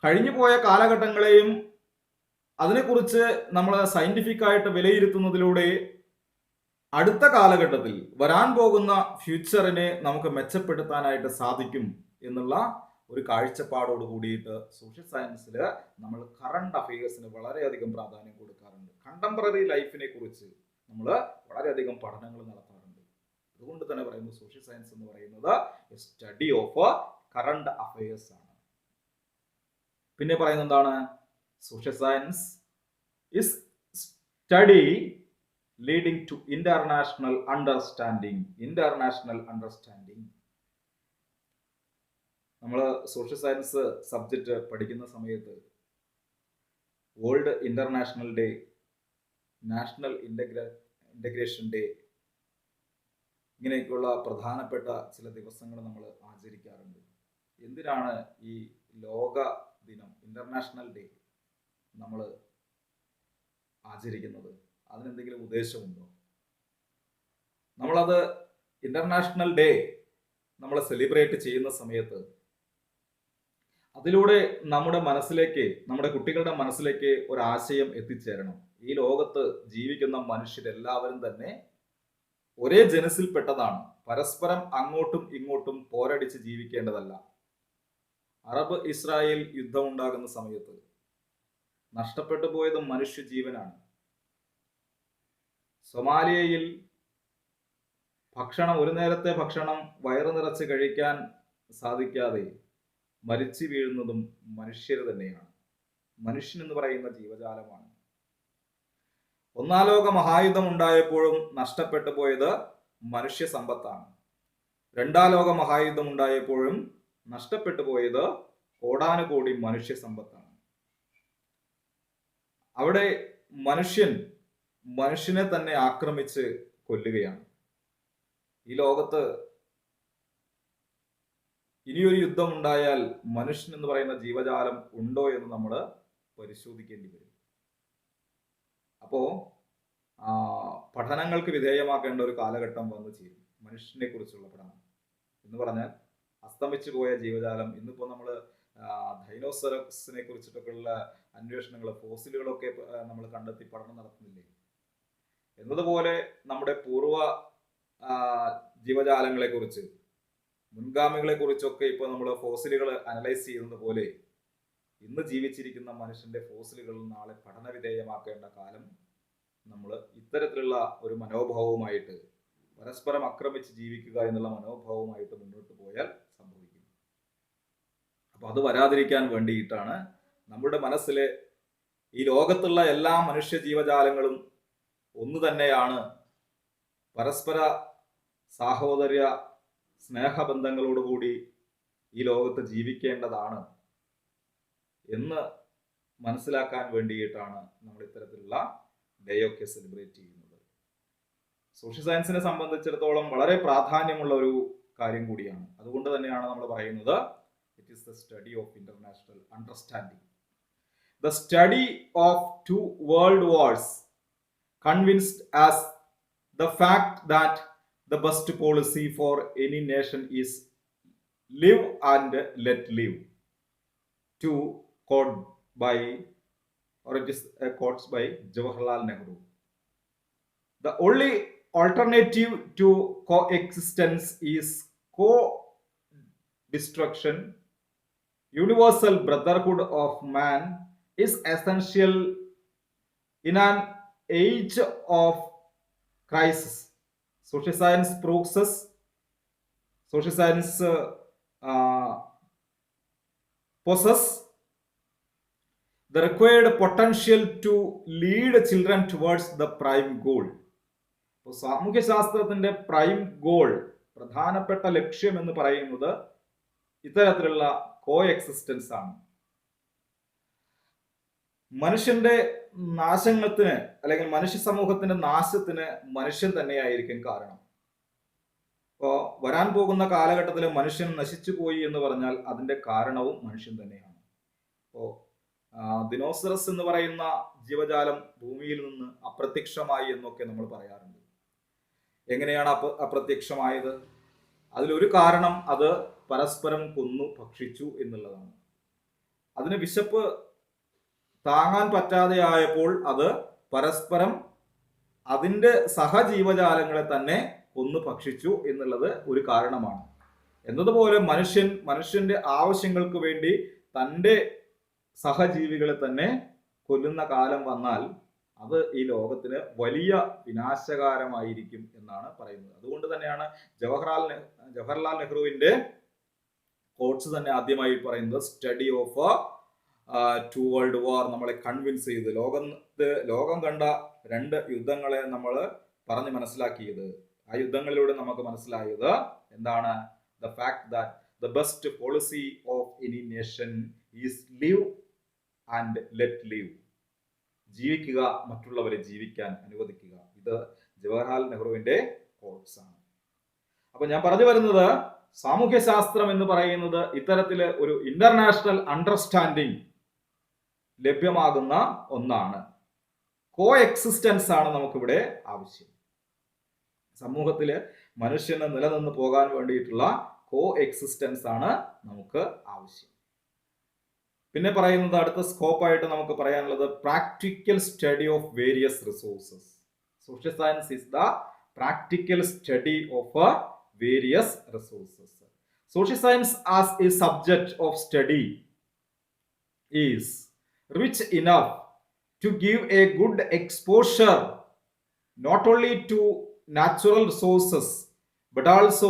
കഴിഞ്ഞു പോയ കാലഘട്ടങ്ങളെയും അതിനെക്കുറിച്ച് നമ്മൾ സയന്റിഫിക് ആയിട്ട് വിലയിരുത്തുന്നതിലൂടെ അടുത്ത കാലഘട്ടത്തിൽ വരാൻ പോകുന്ന ഫ്യൂച്ചറിനെ നമുക്ക് മെച്ചപ്പെടുത്താനായിട്ട് സാധിക്കും എന്നുള്ള ഒരു കാഴ്ചപ്പാടോട് കൂടിയിട്ട് സോഷ്യൽ സയൻസിൽ നമ്മൾ കറണ്ട് അഫയേഴ്സിന് വളരെയധികം പ്രാധാന്യം കൊടുക്കാറുണ്ട്. കണ്ടംപററി ലൈഫിനെ കുറിച്ച് നമ്മൾ വളരെയധികം പഠനങ്ങൾ നടത്താറുണ്ട്. അതുകൊണ്ട് തന്നെ പറയുന്നത് സോഷ്യൽ സയൻസ് എന്ന് പറയുന്നത് സ്റ്റഡി ഓഫ് കറണ്ട് അഫയേഴ്സ് ആണ്. പിന്നെ പറയുന്നത് എന്താണ്? Social science is study leading to international understanding. നമ്മൾ സോഷ്യൽ സയൻസ് സബ്ജക്റ്റ് പഠിക്കുന്ന സമയത്ത് world international day, national integration day, ഇങ്ങനെയൊക്കെയുള്ള പ്രധാനപ്പെട്ട ചില ദിവസങ്ങൾ നമ്മൾ ആചരിക്കാറുണ്ട്. എന്തിനാണ് ഈ ലോക ദിനം, ഇന്റർനാഷണൽ ഡേ നമ്മൾ ആചരിക്കുന്നത്? അതിനെന്തെങ്കിലും ഉദ്ദേശമുണ്ടോ? നമ്മളത് ഇന്റർനാഷണൽ ഡേ നമ്മൾ സെലിബ്രേറ്റ് ചെയ്യുന്ന സമയത്ത് അതിലൂടെ നമ്മുടെ മനസ്സിലേക്ക്, നമ്മുടെ കുട്ടികളുടെ മനസ്സിലേക്ക് ഒരാശയം എത്തിച്ചേരണം. ഈ ലോകത്ത് ജീവിക്കുന്ന മനുഷ്യരെല്ലാവരും തന്നെ ഒരേ ജനസിൽപ്പെട്ടതാണ്. പരസ്പരം അങ്ങോട്ടും ഇങ്ങോട്ടും പോരടിച്ച് ജീവിക്കേണ്ടതല്ല. അറബ് ഇസ്രായേൽ യുദ്ധം ഉണ്ടാകുന്ന സമയത്ത് നഷ്ടപ്പെട്ടു പോയത് മനുഷ്യജീവനാണ്. സൊമാലിയയിൽ ഒരു നേരത്തെ ഭക്ഷണം വയറു നിറച്ച് കഴിക്കാൻ സാധിക്കാതെ മരിച്ചു വീഴുന്നതും മനുഷ്യർ തന്നെയാണ്. മനുഷ്യൻ എന്ന് പറയുന്ന ജീവജാലമാണ്. ഒന്നാം ലോക മഹായുദ്ധം ഉണ്ടായപ്പോഴും നഷ്ടപ്പെട്ടു പോയത് മനുഷ്യ സമ്പത്താണ്. രണ്ടാം ലോക മഹായുദ്ധം ഉണ്ടായപ്പോഴും നഷ്ടപ്പെട്ടു പോയത് കോടാനുകോടി മനുഷ്യ സമ്പത്താണ്. അവിടെ മനുഷ്യനെ തന്നെ ആക്രമിച്ച് കൊല്ലുകയാണ്. ഈ ലോകത്ത് ഇനിയൊരു യുദ്ധം ഉണ്ടായാൽ മനുഷ്യൻ എന്ന് പറയുന്ന ജീവജാലം ഉണ്ടോ എന്ന് നമ്മൾ പരിശോധിക്കേണ്ടി വരും. അപ്പോ പഠനങ്ങൾക്ക് വിധേയമാക്കേണ്ട ഒരു കാലഘട്ടം വന്നു ചേരും. മനുഷ്യനെ കുറിച്ചുള്ള പഠനം എന്ന് പറഞ്ഞാൽ അസ്തമിച്ചു പോയ ജീവജാലം. ഇന്നിപ്പോൾ നമ്മൾ ഡൈനോസറസിനെ കുറിച്ചിട്ടൊക്കെയുള്ള അന്വേഷണങ്ങൾ, ഫോസിലുകളൊക്കെ നമ്മൾ കണ്ടെത്തി പഠനം നടത്തുന്നില്ലേ? എന്നതുപോലെ നമ്മുടെ പൂർവ്വ ജീവജാലങ്ങളെ കുറിച്ച്, മുൻഗാമികളെ കുറിച്ചൊക്കെ ഇപ്പോൾ നമ്മൾ ഫോസിലുകൾ അനലൈസ് ചെയ്യുന്നത് പോലെ ഇന്ന് ജീവിച്ചിരിക്കുന്ന മനുഷ്യന്റെ ഫോസിലുകൾ നാളെ പഠനവിധേയമാക്കേണ്ട കാലം നമ്മൾ ഇത്തരത്തിലുള്ള ഒരു മനോഭാവവുമായിട്ട്, പരസ്പരം ആക്രമിച്ച് ജീവിക്കുക എന്നുള്ള മനോഭാവവുമായിട്ട് മുന്നോട്ട് പോയാൽ സംഭവിക്കും. അപ്പൊ അത് വരാതിരിക്കാൻ വേണ്ടിയിട്ടാണ് നമ്മുടെ മനസ്സിലെ ഈ ലോകത്തുള്ള എല്ലാ മനുഷ്യ ജീവജാലങ്ങളും ഒന്ന് തന്നെയാണ്, പരസ്പര സാഹോദര്യ സ്നേഹബന്ധങ്ങളോടുകൂടി ഈ ലോകത്ത് ജീവിക്കേണ്ടതാണ് എന്ന് മനസ്സിലാക്കാൻ വേണ്ടിയിട്ടാണ് നമ്മൾ ഇത്തരത്തിലുള്ള ഡേ ഒക്കെ സെലിബ്രേറ്റ് ചെയ്യുന്നത്. സോഷ്യൽ സയൻസിനെ സംബന്ധിച്ചിടത്തോളം വളരെ പ്രാധാന്യമുള്ള ഒരു കാര്യം കൂടിയാണ്. അതുകൊണ്ട് തന്നെയാണ് നമ്മൾ പറയുന്നത് it is the study of international understanding. The study of 2 world wars convinced as the fact that the best policy for any nation is live and let live, to quote by, or it is quotes by Jawaharlal Nehru. The only alternative to coexistence is co-destruction. Universal brotherhood of man is essential in an age of crisis. Social science possess the required potential to lead children towards the prime goal. സാമൂഹ്യശാസ്ത്രത്തിന്റെ prime goal, പ്രധാനപ്പെട്ട ലക്ഷ്യം എന്ന് പറയുന്നത് ഇത്തരത്തിലുള്ള കോ existence ആണ്. മനുഷ്യന്റെ നാശത്തിന് അല്ലെങ്കിൽ മനുഷ്യ സമൂഹത്തിന്റെ നാശത്തിന് മനുഷ്യൻ തന്നെയായിരിക്കും കാരണം. ഇപ്പോൾ വരാൻ പോകുന്ന കാലഘട്ടത്തിൽ മനുഷ്യൻ നശിച്ചു പോയി എന്ന് പറഞ്ഞാൽ അതിന്റെ കാരണവും മനുഷ്യൻ തന്നെയാണ്. ഇപ്പോൾ ദിനോസറസ് എന്ന് പറയുന്ന ജീവജാലം ഭൂമിയിൽ നിന്ന് അപ്രത്യക്ഷമായി എന്നൊക്കെ നമ്മൾ പറയാറുണ്ട്. എങ്ങനെയാണ് അപ്രത്യക്ഷമായത്? അതിലൊരു കാരണം അത് പരസ്പരം കൊന്നു ഭക്ഷിച്ചു എന്നുള്ളതാണ്. അതിന് വിശപ്പ് താങ്ങാൻ പറ്റാതെ ആയപ്പോൾ അത് പരസ്പരം അതിൻ്റെ സഹജീവജാലങ്ങളെ തന്നെ കൊന്നു ഭക്ഷിച്ചു എന്നുള്ളത് ഒരു കാരണമാണ്. എന്നതുപോലെ മനുഷ്യന്റെ ആവശ്യങ്ങൾക്ക് വേണ്ടി തൻ്റെ സഹജീവികളെ തന്നെ കൊല്ലുന്ന കാലം വന്നാൽ അത് ഈ ലോകത്തിന് വലിയ വിനാശകാരമായിരിക്കും എന്നാണ് പറയുന്നത്. അതുകൊണ്ട് തന്നെയാണ് ജവഹർലാൽ നെഹ്റുവിന്റെ കോട്സ് തന്നെ ആദ്യമായി പറയുന്നത് സ്റ്റഡി ഓഫ് 2 വേൾഡ് വാർ നമ്മളെ കൺവിൻസ് ചെയ്ത്, ലോകം കണ്ട 2 യുദ്ധങ്ങളെ നമ്മൾ പറഞ്ഞ് മനസ്സിലാക്കിയത്. ആ യുദ്ധങ്ങളിലൂടെ നമുക്ക് മനസ്സിലായത് എന്താണ്? The fact that the best policy of any nation is live and let live. ജീവിക്കുക, മറ്റുള്ളവരെ ജീവിക്കാൻ അനുവദിക്കുക. ഇത് ജവഹർലാൽ നെഹ്റുവിന്റെ കോട്സ് ആണ്. അപ്പൊ ഞാൻ പറഞ്ഞു വരുന്നത്, സാമൂഹ്യശാസ്ത്രം എന്ന് പറയുന്നത് ഇത്തരത്തില് ഒരു ഇന്റർനാഷണൽ അണ്ടർസ്റ്റാൻഡിങ് ലഭ്യമാകുന്ന ഒന്നാണ്. കോ എക്സിസ്റ്റൻസ് ആണ് നമുക്കിവിടെ ആവശ്യം. സമൂഹത്തില് മനുഷ്യന് നിലനിന്ന് പോകാൻ വേണ്ടിയിട്ടുള്ള കോ എക്സിസ്റ്റൻസ് ആണ് നമുക്ക് ആവശ്യം. പിന്നെ പറയുന്നത്, അടുത്ത സ്കോപ്പായിട്ട് നമുക്ക് പറയാനുള്ളത് practical study of various resources. Social science is the practical study of various resources. Social science as A subject of study is rich enough to give a good exposure not only to natural resources but also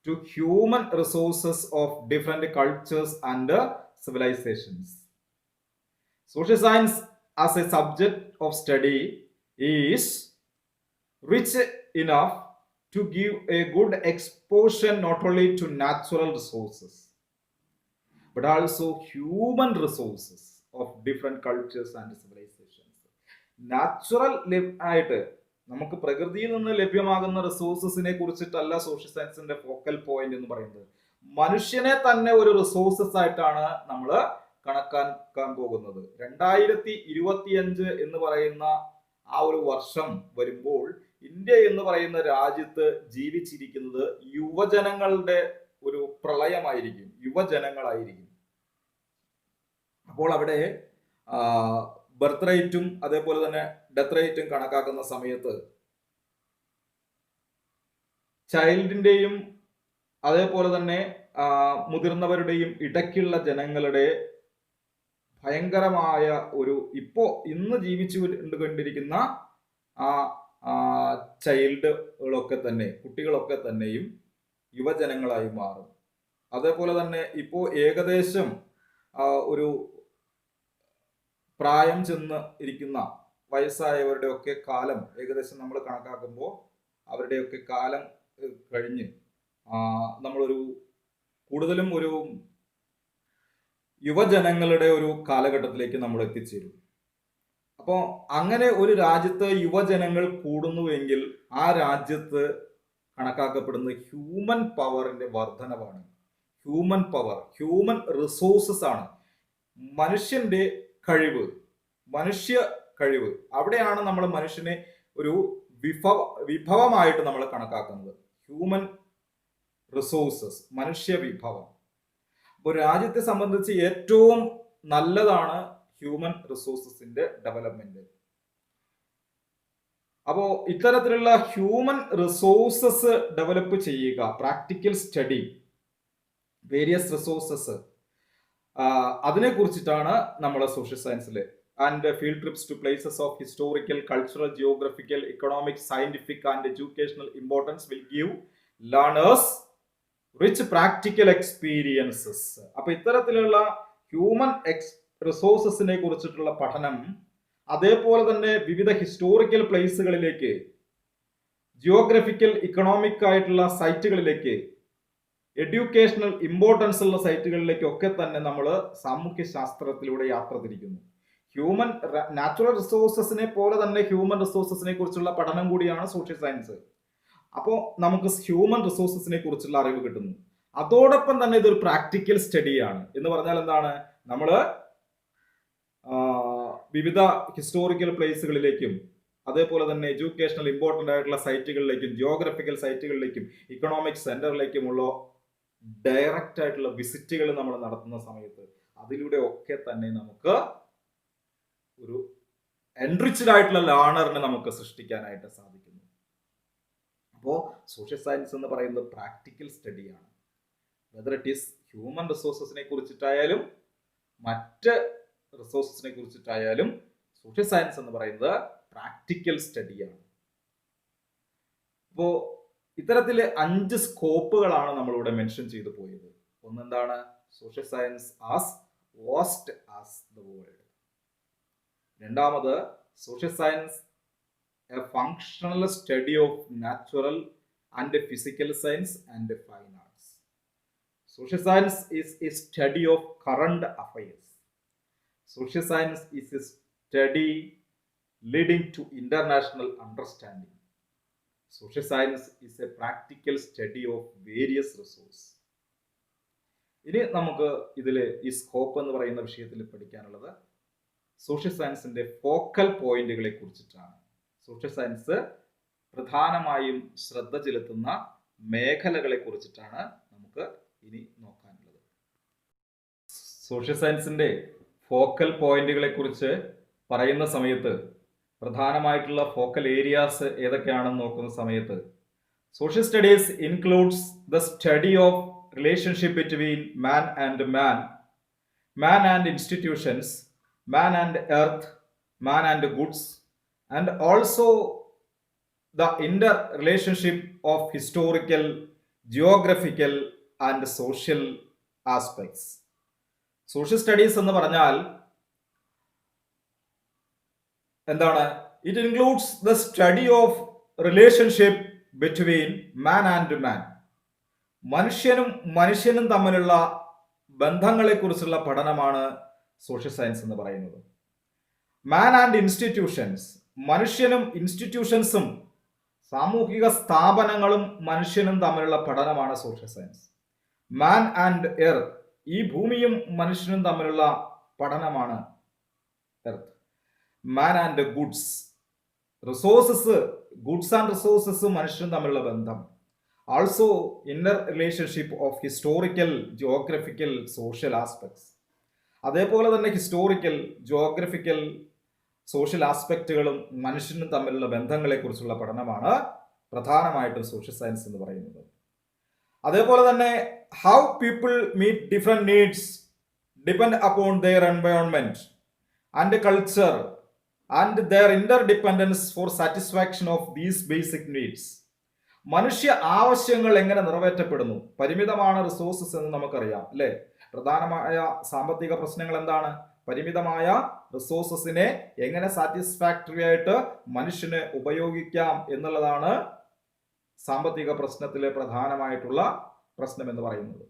to human resources of different cultures and civilizations. Social science as a subject of study is rich enough to give a good exposure not only to natural resources but also human resources of different cultures and civilizations. Natural ആയിട്ട് നമുക്ക് പ്രകൃതിയിൽ നിന്ന് ലഭ്യമാകുന്ന റിസോഴ്സസിനെ കുറിച്ചിട്ടല്ല social സയൻസിന്റെ focal point എന്ന് പറയുന്നത്. മനുഷ്യനെ തന്നെ ഒരു റിസോഴ്സസ് ആയിട്ടാണ് നമ്മൾ കണക്കാക്കാൻ പോകുന്നത്. 2025 എന്ന് പറയുന്ന ആ ഒരു വർഷം വരുമ്പോൾ ഇന്ത്യ എന്ന് പറയുന്ന രാജ്യത്ത് ജീവിച്ചിരിക്കുന്നത് യുവജനങ്ങളുടെ ഒരു പ്രളയമായിരിക്കും, യുവജനങ്ങളായിരിക്കും. അപ്പോൾ അവിടെ ബർത്ത് റേറ്റും അതേപോലെ തന്നെ ഡെത്ത് റേറ്റും കണക്കാക്കുന്ന സമയത്ത് ചൈൽഡിന്റെയും അതേപോലെ തന്നെ മുതിർന്നവരുടെയും ഇടയ്ക്കുള്ള ജനങ്ങളുടെ ഭയങ്കരമായ ഒരു ഇന്ന് ജീവിച്ചു കൊണ്ടിരിക്കുന്ന ചൈൽഡുകളൊക്കെ തന്നെ, കുട്ടികളൊക്കെ തന്നെയും യുവജനങ്ങളായി മാറും. അതേപോലെ തന്നെ ഇപ്പോൾ ഏകദേശം ഒരു പ്രായം ചെന്ന് ഇരിക്കുന്ന വയസ്സായവരുടെ ഒക്കെ കാലം ഏകദേശം നമ്മൾ കണക്കാക്കുമ്പോൾ അവരുടെയൊക്കെ കാലം കഴിഞ്ഞ് നമ്മളൊരു കൂടുതലും ഒരു യുവജനങ്ങളുടെ ഒരു കാലഘട്ടത്തിലേക്ക് നമ്മൾ എത്തിച്ചേരും. അപ്പോൾ അങ്ങനെ ഒരു രാജ്യത്ത് യുവജനങ്ങൾ കൂടുന്നുവെങ്കിൽ ആ രാജ്യത്ത് കണക്കാക്കപ്പെടുന്ന ഹ്യൂമൻ പവറിന്റെ വർധനവാണ്. ഹ്യൂമൻ പവർ, ഹ്യൂമൻ റിസോഴ്സസ് ആണ്, മനുഷ്യന്റെ കഴിവ്, മനുഷ്യ കഴിവ്. അവിടെയാണ് നമ്മൾ മനുഷ്യനെ ഒരു വിഭവമായിട്ട് നമ്മൾ കണക്കാക്കുന്നത്. ഹ്യൂമൻ റിസോഴ്സസ്, മനുഷ്യ വിഭവം. അപ്പോൾ രാജ്യത്തെ സംബന്ധിച്ച് ഏറ്റവും നല്ലതാണ് ഹ്യൂമൻ റിസോഴ്സസിന്റെ ഡെവലപ്മെന്റ്. അപ്പോൾ ഇത്തരത്തിലുള്ള ഹ്യൂമൻ റിസോഴ്സസ് ഡെവലപ്പ് ചെയ്യുക, പ്രാക്ടിക്കൽ സ്റ്റഡി, വേരിയസ് റിസോഴ്സസ്, അതിനെ കുറിച്ചിട്ടാണ് നമ്മൾ സോഷ്യൽ സയൻസിൽ. And field trips to places of historical, cultural, geographical, economic, scientific and educational importance will give learners rich practical experiences. അപ്പൊ ഇത്തരത്തിലുള്ള ഹ്യൂമൻ റിസോഴ്സസിനെ കുറിച്ചിട്ടുള്ള പഠനം, അതേപോലെ തന്നെ വിവിധ ഹിസ്റ്റോറിക്കൽ പ്ലേസുകളിലേക്ക്, ജിയോഗ്രഫിക്കൽ, ഇക്കണോമിക് ആയിട്ടുള്ള സൈറ്റുകളിലേക്ക്, എഡ്യൂക്കേഷണൽ ഇമ്പോർട്ടൻസ് ഉള്ള സൈറ്റുകളിലേക്കൊക്കെ തന്നെ നമ്മൾ സാമൂഹ്യ ശാസ്ത്രത്തിലൂടെ യാത്ര തിരിക്കുന്നു. ഹ്യൂമൻ നാച്ചുറൽ റിസോഴ്സസിനെ പോലെ തന്നെ ഹ്യൂമൻ റിസോഴ്സസിനെ കുറിച്ചുള്ള പഠനം കൂടിയാണ് സോഷ്യൽ സയൻസ്. അപ്പോൾ നമുക്ക് ഹ്യൂമൻ റിസോഴ്സസിനെ കുറിച്ചുള്ള അറിവ് കിട്ടുന്നു. അതോടൊപ്പം തന്നെ ഇതൊരു പ്രാക്ടിക്കൽ സ്റ്റഡിയാണ്. എന്ന് പറഞ്ഞാൽ എന്താണ്? നമ്മൾ വിവിധ ഹിസ്റ്റോറിക്കൽ പ്ലേസുകളിലേക്കും അതേപോലെ തന്നെ എഡ്യൂക്കേഷണൽ ഇമ്പോർട്ടൻ്റ് ആയിട്ടുള്ള സൈറ്റുകളിലേക്കും ജിയോഗ്രഫിക്കൽ സൈറ്റുകളിലേക്കും ഇക്കണോമിക് സെന്ററിലേക്കുമുള്ള ഡയറക്റ്റ് ആയിട്ടുള്ള വിസിറ്റുകൾ നമ്മൾ നടത്തുന്ന സമയത്ത് അതിലൂടെ ഒക്കെ തന്നെ നമുക്ക് ഒരു എൻറിച്ച്ഡ് ആയിട്ടുള്ള ലേണറിനെ നമുക്ക് സൃഷ്ടിക്കാനായിട്ട് സാധിക്കുന്നു. അപ്പോൾ സോഷ്യൽ സയൻസ് എന്ന് പറയുന്നത് പ്രാക്ടിക്കൽ സ്റ്റഡിയാണ്. വെദർ ഇറ്റ് ഈസ് ഹ്യൂമൻ റിസോഴ്സസിനെ കുറിച്ചിട്ടായാലും മറ്റ് റിസോഴ്സസിനെ കുറിച്ചിട്ടായാലും സോഷ്യൽ സയൻസ് എന്ന് പറയുന്നത് പ്രാക്ടിക്കൽ സ്റ്റഡിയാണ്. അപ്പോൾ ഇത്തരത്തിൽ 5 സ്കോപ്പുകളാണ് നമ്മളിവിടെ മെൻഷൻ ചെയ്തു പോയത്. ഒന്നെന്താണ്? Social science as vast as the world. രണ്ടാമത്, social science a functional study of natural and physical science and fine arts. Social science is a study of current affairs. Social science is a study leading to international understanding. Social science is a practical study of various resources. ഇനി നമുക്ക് ഇതിൽ ഈ scope എന്ന് പറയുന്ന വിഷയത്തിൽ പഠിക്കാനുള്ളത് social സയൻസിന്റെ focal പോയിന്റുകളെ കുറിച്ചിട്ടാണ്. സോഷ്യൽ സയൻസ് പ്രധാനമായും ശ്രദ്ധ ചെലുത്തുന്ന മേഖലകളെ കുറിച്ചിട്ടാണ് നമുക്ക് ഇനി നോക്കാനുള്ളത്. സോഷ്യൽ സയൻസിന്റെ ഫോക്കൽ പോയിന്റുകളെ കുറിച്ച് പറയുന്ന സമയത്ത് പ്രധാനമായിട്ടുള്ള ഫോക്കൽ ഏരിയാസ് ഏതൊക്കെയാണെന്ന് നോക്കുന്ന സമയത്ത് social studies includes the study of relationship between man and man, man and institutions, man and earth, man and goods, and also the interrelationship of historical, geographical and social aspects. Social studies എന്ന് പറഞ്ഞാൽ എന്താണ്? It includes the study of relationship between man and man. മനുഷ്യനും തമ്മിലുള്ള ബന്ധങ്ങളെ കുറിച്ചുള്ള പഠനമാണ് social science എന്ന് പറയുന്നത്. മാൻ ആൻഡ് ഇൻസ്റ്റിറ്റ്യൂഷൻസ്, മനുഷ്യനും ഇൻസ്റ്റിറ്റ്യൂഷൻസും സാമൂഹിക സ്ഥാപനങ്ങളും മനുഷ്യനും തമ്മിലുള്ള പഠനമാണ് social science. Man and earth, ഈ ഭൂമിയും മനുഷ്യനും തമ്മിലുള്ള പഠനമാണ് earth. Man and goods, resources, goods and resources മനുഷ്യനും തമ്മിലുള്ള ബന്ധം, also inner relationship of historical, geographical, social aspects. അതേപോലെ തന്നെ ഹിസ്റ്റോറിക്കൽ, ജിയോഗ്രഫിക്കൽ, സോഷ്യൽ ആസ്പെക്റ്റുകളും മനുഷ്യനും തമ്മിലുള്ള ബന്ധങ്ങളെ കുറിച്ചുള്ള പഠനമാണ് പ്രധാനമായിട്ടും സോഷ്യൽ സയൻസ് എന്ന് പറയുന്നത്. അതേപോലെ തന്നെ how people meet different needs depend upon their environment and culture and their interdependence for satisfaction of these basic needs. മനുഷ്യ ആവശ്യങ്ങൾ എങ്ങനെ നിറവേറ്റപ്പെടുന്നു? പരിമിതമാണ് റിസോഴ്സസ് എന്ന് നമുക്കറിയാം അല്ലെ. പ്രധാനമായ സാമ്പത്തിക പ്രശ്നങ്ങൾ എന്താണ്? പരിമിതമായ റിസോഴ്സസിനെ എങ്ങനെ സാറ്റിസ്ഫാക്ടറി ആയിട്ട് മനുഷ്യന് ഉപയോഗിക്കാം എന്നുള്ളതാണ് സാമ്പത്തിക പ്രശ്നത്തിലെ പ്രധാനമായിട്ടുള്ള പ്രശ്നം എന്ന് പറയുന്നത്.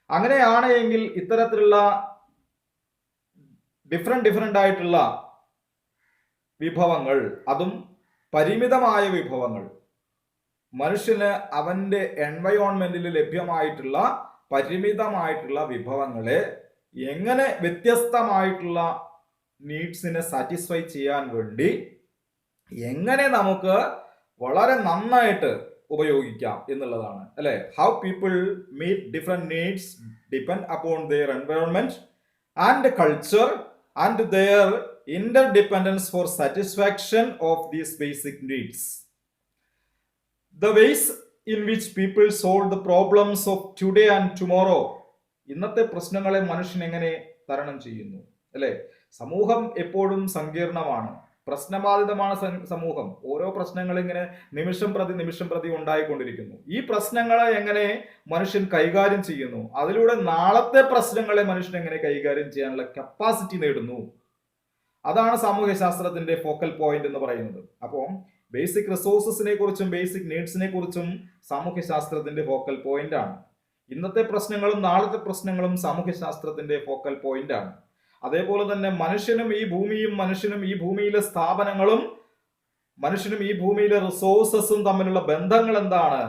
അങ്ങനെയാണ് എങ്കിൽ ഇത്തരത്തിലുള്ള ഡിഫറെന്റ് ആയിട്ടുള്ള വിഭവങ്ങൾ, അതും പരിമിതമായ വിഭവങ്ങൾ, മനുഷ്യന് അവന്റെ എൻവയോൺമെന്റിൽ ലഭ്യമായിട്ടുള്ള പരിമിതമായിട്ടുള്ള വിഭവങ്ങളെ എങ്ങനെ വ്യത്യസ്തമായിട്ടുള്ള നീഡ്സിനെ സാറ്റിസ്ഫൈ ചെയ്യാൻ വേണ്ടി എങ്ങനെ നമുക്ക് വളരെ നന്നായിട്ട് ഉപയോഗിക്കാം എന്നുള്ളതാണ് അല്ലെ. How people meet different needs depend upon their environment and culture and their interdependence for satisfaction of these basic needs. The ways in which people solve the problems of today and tomorrow. ഇന്നത്തെ പ്രശ്നങ്ങളെ മനുഷ്യൻ എങ്ങനെ തരണം ചെയ്യുന്നു അല്ലെ. സമൂഹം എപ്പോഴും സങ്കീർണമാണ്, പ്രശ്നബാധിതമാണ് സമൂഹം. ഓരോ പ്രശ്നങ്ങൾ ഇങ്ങനെ നിമിഷം പ്രതി ഉണ്ടായിക്കൊണ്ടിരിക്കുന്നു. ഈ പ്രശ്നങ്ങളെ എങ്ങനെ മനുഷ്യൻ കൈകാര്യം ചെയ്യുന്നു, അതിലൂടെ നാളത്തെ പ്രശ്നങ്ങളെ മനുഷ്യൻ എങ്ങനെ കൈകാര്യം ചെയ്യാനുള്ള കപ്പാസിറ്റി നേടുന്നു, അതാണ് സാമൂഹ്യ ശാസ്ത്രത്തിന്റെ ഫോക്കൽ പോയിന്റ് എന്ന് പറയുന്നത്. അപ്പോൾ ബേസിക് റിസോഴ്സസിനെ കുറിച്ചും ബേസിക് നീഡ്സിനെ കുറിച്ചും സാമൂഹ്യ ശാസ്ത്രത്തിന്റെ ഫോക്കൽ പോയിന്റ് ആണ്. ഇന്നത്തെ പ്രശ്നങ്ങളും നാളത്തെ പ്രശ്നങ്ങളും സാമൂഹ്യ ശാസ്ത്രത്തിന്റെ ഫോക്കൽ പോയിന്റ് ആണ്. അതേപോലെ തന്നെ മനുഷ്യനും ഈ ഭൂമിയും മനുഷ്യനും ഈ ഭൂമിയിലെ സ്ഥാപനങ്ങളും മനുഷ്യനും ഈ ഭൂമിയിലെ റിസോഴ്സസും തമ്മിലുള്ള ബന്ധങ്ങൾ എന്താണ്,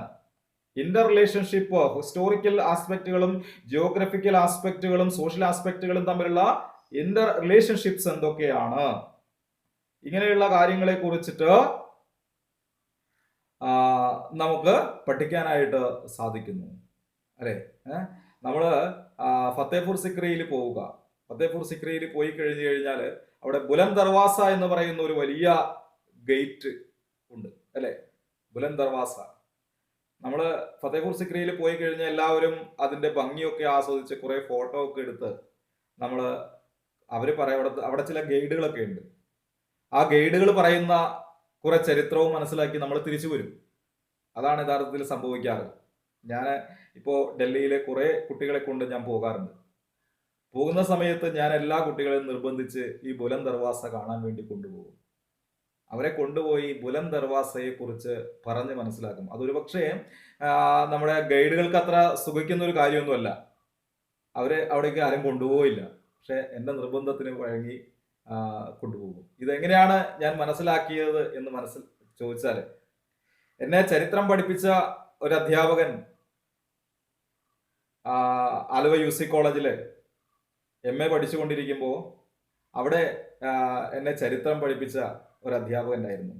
ഇന്റർ റിലേഷൻഷിപ്പ്, ഹിസ്റ്റോറിക്കൽ ആസ്പെക്റ്റുകളും ജിയോഗ്രഫിക്കൽ ആസ്പെക്റ്റുകളും സോഷ്യൽ ആസ്പെക്റ്റുകളും തമ്മിലുള്ള ഇന്റർ റിലേഷൻഷിപ്സ് എന്തൊക്കെയാണ്, ഇങ്ങനെയുള്ള കാര്യങ്ങളെ കുറിച്ചിട്ട് നമുക്ക് പഠിക്കാനായിട്ട് സാധിക്കുന്നു അല്ലെ. നമ്മള് ഫത്തേപൂർ സിക്രിയിൽ പോവുക. ഫത്തേപൂർ സിക്രിയിൽ പോയി കഴിഞ്ഞു കഴിഞ്ഞാൽ അവിടെ ബുലന്ദ് ദർവാസ എന്ന് പറയുന്ന ഒരു വലിയ ഗേറ്റ് ഉണ്ട് അല്ലെ. ബുലന്ദ് ദർവാസ, നമ്മൾ ഫത്തേപൂർ സിക്രിയിൽ പോയി കഴിഞ്ഞാൽ എല്ലാവരും അതിന്റെ ഭംഗിയൊക്കെ ആസ്വദിച്ച് കുറെ ഫോട്ടോ ഒക്കെ എടുത്ത് അവര് അവിടെ ചില ഗൈഡുകളൊക്കെ ഉണ്ട്. ആ ഗൈഡുകൾ പറയുന്ന കുറെ ചരിത്രവും മനസ്സിലാക്കി നമ്മൾ തിരിച്ചു വരും. അതാണ് യഥാർത്ഥത്തിൽ സംഭവിക്കാറ്. ഞാൻ ഇപ്പോൾ ഡൽഹിയിലെ കുറെ കുട്ടികളെ കൊണ്ട് ഞാൻ പോകാറുണ്ട്. പോകുന്ന സമയത്ത് ഞാൻ എല്ലാ കുട്ടികളെയും നിർബന്ധിച്ച് ഈ ബുലന്ദ് ദർവാസ കാണാൻ വേണ്ടി കൊണ്ടുപോകും. അവരെ കൊണ്ടുപോയി ബുലന്ദ് ദർവാസയെ കുറിച്ച് പറഞ്ഞ് മനസ്സിലാക്കും. അതൊരു പക്ഷേ നമ്മുടെ ഗൈഡുകൾക്ക് അത്ര സുഖിക്കുന്ന ഒരു കാര്യമൊന്നുമല്ല. അവരെ അവിടേക്ക് ആരും കൊണ്ടുപോയില്ല. പക്ഷെ എൻ്റെ നിർബന്ധത്തിന് വഴങ്ങി കൊണ്ടുപോകും. ഇതെങ്ങനെയാണ് ഞാൻ മനസ്സിലാക്കിയത് എന്ന് ചോദിച്ചാൽ, എന്നെ ചരിത്രം പഠിപ്പിച്ച ഒരു അധ്യാപകൻ ആലുവ UC കോളേജില് MA പഠിച്ചുകൊണ്ടിരിക്കുമ്പോൾ അവിടെ എന്നെ ചരിത്രം പഠിപ്പിച്ച ഒരു അധ്യാപകൻ ഉണ്ടായിരുന്നു.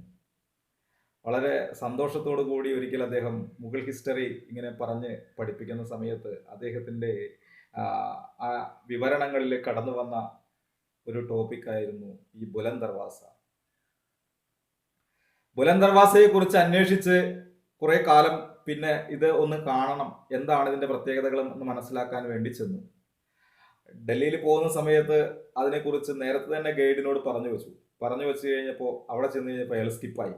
വളരെ സന്തോഷത്തോടു കൂടി ഒരിക്കൽ അദ്ദേഹം മുഗൾ ഹിസ്റ്ററി ഇങ്ങനെ പറഞ്ഞ് പഠിപ്പിക്കുന്ന സമയത്ത് അദ്ദേഹത്തിന്റെ ആ വിവരണങ്ങളിൽ കടന്നു വന്ന ഒരു ടോപ്പിക്കായിരുന്നു ഈ ബുലന്ദ് ദർവാസ. ബുലന്ദ് ദർവാസയെ കുറിച്ച് അന്വേഷിച്ച് കുറെ കാലം പിന്നെ ഇത് ഒന്ന് കാണണം, എന്താണ് ഇതിന്റെ പ്രത്യേകതകൾ എന്ന് മനസ്സിലാക്കാൻ വേണ്ടി ചെന്നു. ഡൽഹിയിൽ പോകുന്ന സമയത്ത് അതിനെക്കുറിച്ച് നേരത്തെ തന്നെ ഗൈഡിനോട് പറഞ്ഞു വെച്ച് കഴിഞ്ഞപ്പോൾ അവിടെ ചെന്ന് കഴിഞ്ഞപ്പോൾ അയാൾ സ്കിപ്പായി.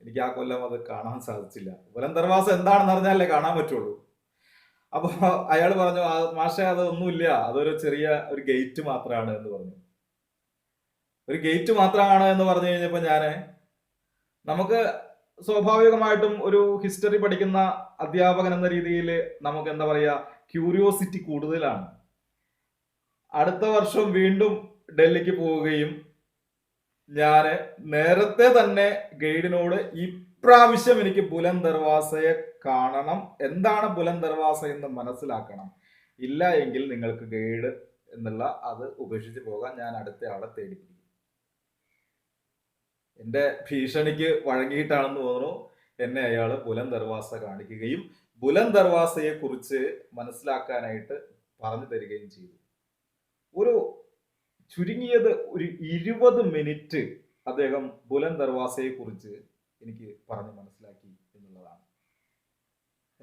എനിക്ക് ആ കൊല്ലം അത് കാണാൻ സാധിച്ചില്ല. ബുലന്ദ് ദർവാസ എന്താണെന്ന് അറിഞ്ഞാലേ കാണാൻ പറ്റുള്ളൂ. അപ്പൊ അയാൾ പറഞ്ഞു, മാഷെ അതൊന്നുമില്ല, അതൊരു ചെറിയ ഒരു ഗേറ്റ് മാത്രമാണ് എന്ന് പറഞ്ഞു. ഒരു ഗേറ്റ് മാത്രമാണ് എന്ന് പറഞ്ഞു കഴിഞ്ഞപ്പോൾ നമുക്ക് സ്വാഭാവികമായിട്ടും ഒരു ഹിസ്റ്ററി പഠിക്കുന്ന അധ്യാപകൻ എന്ന രീതിയിൽ നമുക്ക് എന്താ പറയാ, ക്യൂരിയോസിറ്റി കൂടുതലാണ്. അടുത്ത വർഷം വീണ്ടും ഡൽഹിക്ക് പോവുകയും ഞാൻ നേരത്തെ തന്നെ ഗൈഡിനോട് ഇപ്രാവശ്യം എനിക്ക് ബുലന്ദ് ദർവാസയെ കാണണം, എന്താണ് ബുലന്ദ് ദർവാസ എന്ന് മനസ്സിലാക്കണം, ഇല്ല എങ്കിൽ നിങ്ങൾക്ക് ഗൈഡ് എന്നുള്ള അത് ഉപേക്ഷിച്ച് പോകാൻ ഞാൻ അടുത്ത ആളെ തേടിപ്പിടിക്കും. എൻ്റെ ഭീഷണിക്ക് വഴങ്ങിയിട്ടാണെന്ന് തോന്നുന്നു എന്നെ അയാൾ ബുലന്ദ് ദർവാസ കാണിക്കുകയും ബുലന്ദ് ദർവാസയെ കുറിച്ച് മനസ്സിലാക്കാനായിട്ട് പറഞ്ഞു തരികയും ചെയ്തു. ഒരു ചുരുങ്ങിയത് ഒരു 20 മിനിറ്റ് അദ്ദേഹം ബുലന്ദ് ദർവാസയെ കുറിച്ച് എനിക്ക് പറഞ്ഞ് മനസ്സിലാക്കി എന്നുള്ളതാണ്.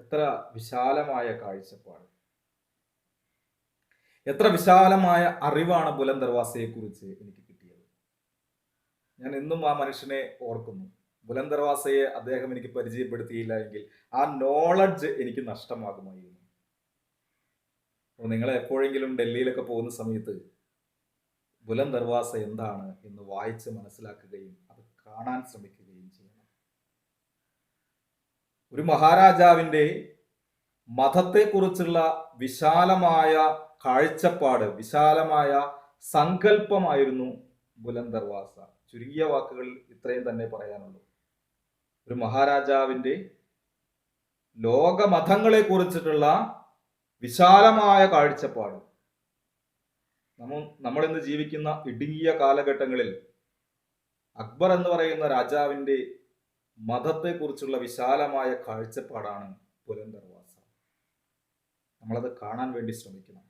എത്ര വിശാലമായ കാഴ്ചപ്പാട്, എത്ര വിശാലമായ അറിവാണ് ബുലന്ദ് ദർവാസയെ കുറിച്ച് എനിക്ക് കിട്ടിയത്. ഞാൻ എന്നും ആ മനുഷ്യനെ ഓർക്കുന്നു. ബുലന്ദ് ദർവാസയെ അദ്ദേഹം എനിക്ക് പരിചയപ്പെടുത്തിയില്ല എങ്കിൽ ആ നോളജ് എനിക്ക് നഷ്ടമാകുമായിരുന്നു. അപ്പോൾ നിങ്ങൾ എപ്പോഴെങ്കിലും ഡൽഹിയിലൊക്കെ പോകുന്ന സമയത്ത് ബുലന്ദ് ദർവാസ എന്താണ് എന്ന് വായിച്ച് മനസ്സിലാക്കുകയും അത് കാണാൻ ശ്രമിക്കുകയും ചെയ്യണം. ഒരു മഹാരാജാവിൻ്റെ മതത്തെക്കുറിച്ചുള്ള വിശാലമായ കാഴ്ചപ്പാട്, വിശാലമായ സങ്കല്പമായിരുന്നു ബുലന്ദ് ദർവാസ. ചുരുങ്ങിയ വാക്കുകൾ ഇത്രയും തന്നെ പറയാനുള്ളൂ. ഒരു മഹാരാജാവിൻ്റെ ലോകമതങ്ങളെ കുറിച്ചിട്ടുള്ള വിശാലമായ കാഴ്ചപ്പാട്. നമ്മൾ ഇന്ന് ജീവിക്കുന്ന ഇടുങ്ങിയ കാലഘട്ടങ്ങളിൽ അക്ബർ എന്ന് പറയുന്ന രാജാവിൻ്റെ മതത്തെക്കുറിച്ചുള്ള വിശാലമായ കാഴ്ചപ്പാടാണ് ബുലന്ദ് ദർവാസ. നമ്മളത് കാണാൻ വേണ്ടി ശ്രമിക്കണം,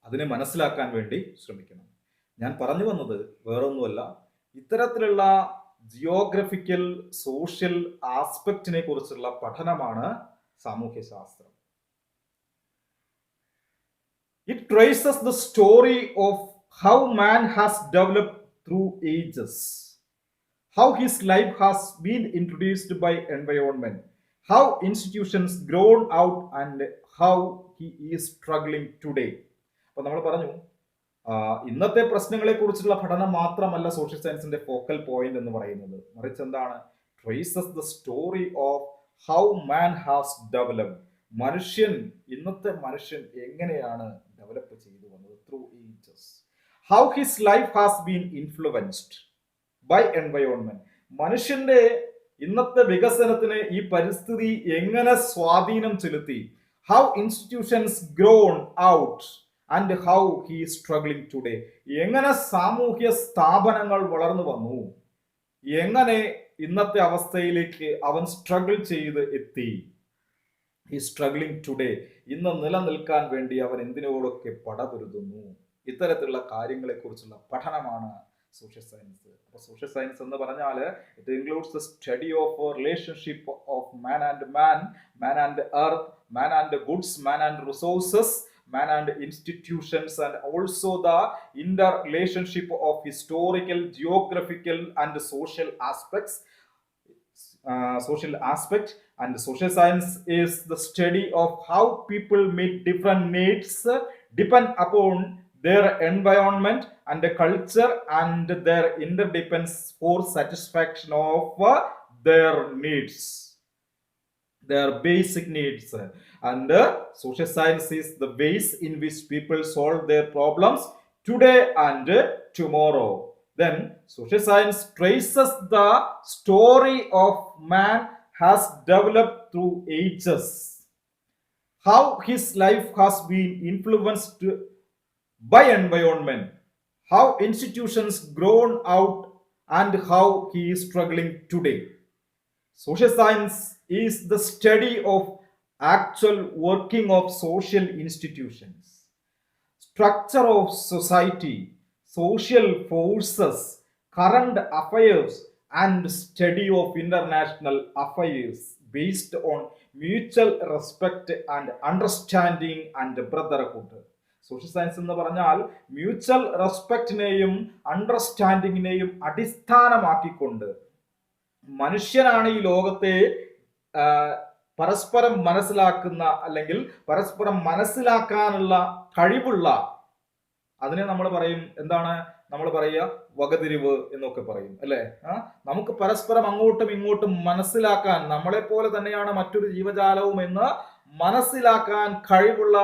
അതിനെ മനസ്സിലാക്കാൻ വേണ്ടി ശ്രമിക്കണം. ഞാൻ പറഞ്ഞു വന്നത് വേറൊന്നുമല്ല, ഇത്തരത്തിലുള്ള ജിയോഗ്രഫിക്കൽ സോഷ്യൽ ആസ്പെക്റ്റിനെ കുറിച്ചുള്ള പഠനമാണ് സാമൂഹ്യശാസ്ത്രം. It traces the story of how man has developed through ages, how his life has been introduced by environment, how institutions grown out and how he is struggling today. അപ്പോൾ നമ്മൾ പറഞ്ഞു, ഇന്നത്തെ പ്രശ്നങ്ങളെ കുറിച്ചുള്ള പഠനം മാത്രമല്ല സോഷ്യൽ സയൻസിന്റെ ഫോക്കൽ പോയിന്റ് എന്ന് പറയുന്നത്. മറിച്ച് എന്താണ്? Traces the story of how man has developed. ഇന്നത്തെ മനുഷ്യൻ എങ്ങനെയാണ് ഡെവലപ്പ് ചെയ്തു വന്നത് through ages. How his life has been influenced by environment. മനുഷ്യന്റെ ഇന്നത്തെ വികസനത്തിന് ഈ പരിസ്ഥിതി എങ്ങനെ സ്വാധീനം ചെലുത്തി. How institutions grown out and how he struggling today. എങ്ങനെ സാമൂഹ്യ സ്ഥാപനങ്ങൾ വളർന്നു വന്നു, എങ്ങനെ ഇന്നത്തെ അവസ്ഥയിലേക്ക് അവൻ സ്ട്രഗിൾ ചെയ്ത് എത്തി. He struggling today. ഇന്ന് നിലനിൽക്കാൻ വേണ്ടി അവൻ എന്തിനോടൊക്കെ പടപൊരുതുന്നു. ഇത്തരത്തിലുള്ള കാര്യങ്ങളെ കുറിച്ചുള്ള പഠനമാണ് സോഷ്യൽ സയൻസ്. അപ്പോൾ സോഷ്യൽ സയൻസ് എന്ന് പറഞ്ഞാൽ it includes the study of relationship of man and man, man and earth, man and goods, man and resources, man and institutions, and also the interrelationship of historical, geographical and social aspects. And social science is the study of how people meet different needs, depend upon their environment and the culture and their interdependence for satisfaction of their needs, their basic needs. And social science is the ways in which people solve their problems today and tomorrow. Then social science traces the story of man has developed through ages, how his life has been influenced by environment, how institutions grown out and how he is struggling today. Social science is the study of actual working of social institutions, structure of society, social forces, current affairs, and study of international affairs based on mutual respect and understanding and brotherhood. Social science എന്ന് പറഞ്ഞാൽ mutual റെസ്പെക്റ്റിനെയും അണ്ടർസ്റ്റാൻഡിങ്ങിനെയും അടിസ്ഥാനമാക്കിക്കൊണ്ട് മനുഷ്യനാണ് ഈ ലോകത്തെ പരസ്പരം മനസ്സിലാക്കുന്ന, അല്ലെങ്കിൽ പരസ്പരം മനസ്സിലാക്കാനുള്ള കഴിവുള്ള, അതിനെ നമ്മൾ പറയും എന്താണ്, നമ്മൾ പറയുക വകതിരിവ് എന്നൊക്കെ പറയും അല്ലേ. നമുക്ക് പരസ്പരം അങ്ങോട്ടും ഇങ്ങോട്ടും മനസ്സിലാക്കാൻ, നമ്മളെ പോലെ തന്നെയാണ് മറ്റൊരു ജീവജാലവും എന്ന് മനസ്സിലാക്കാൻ കഴിവുള്ള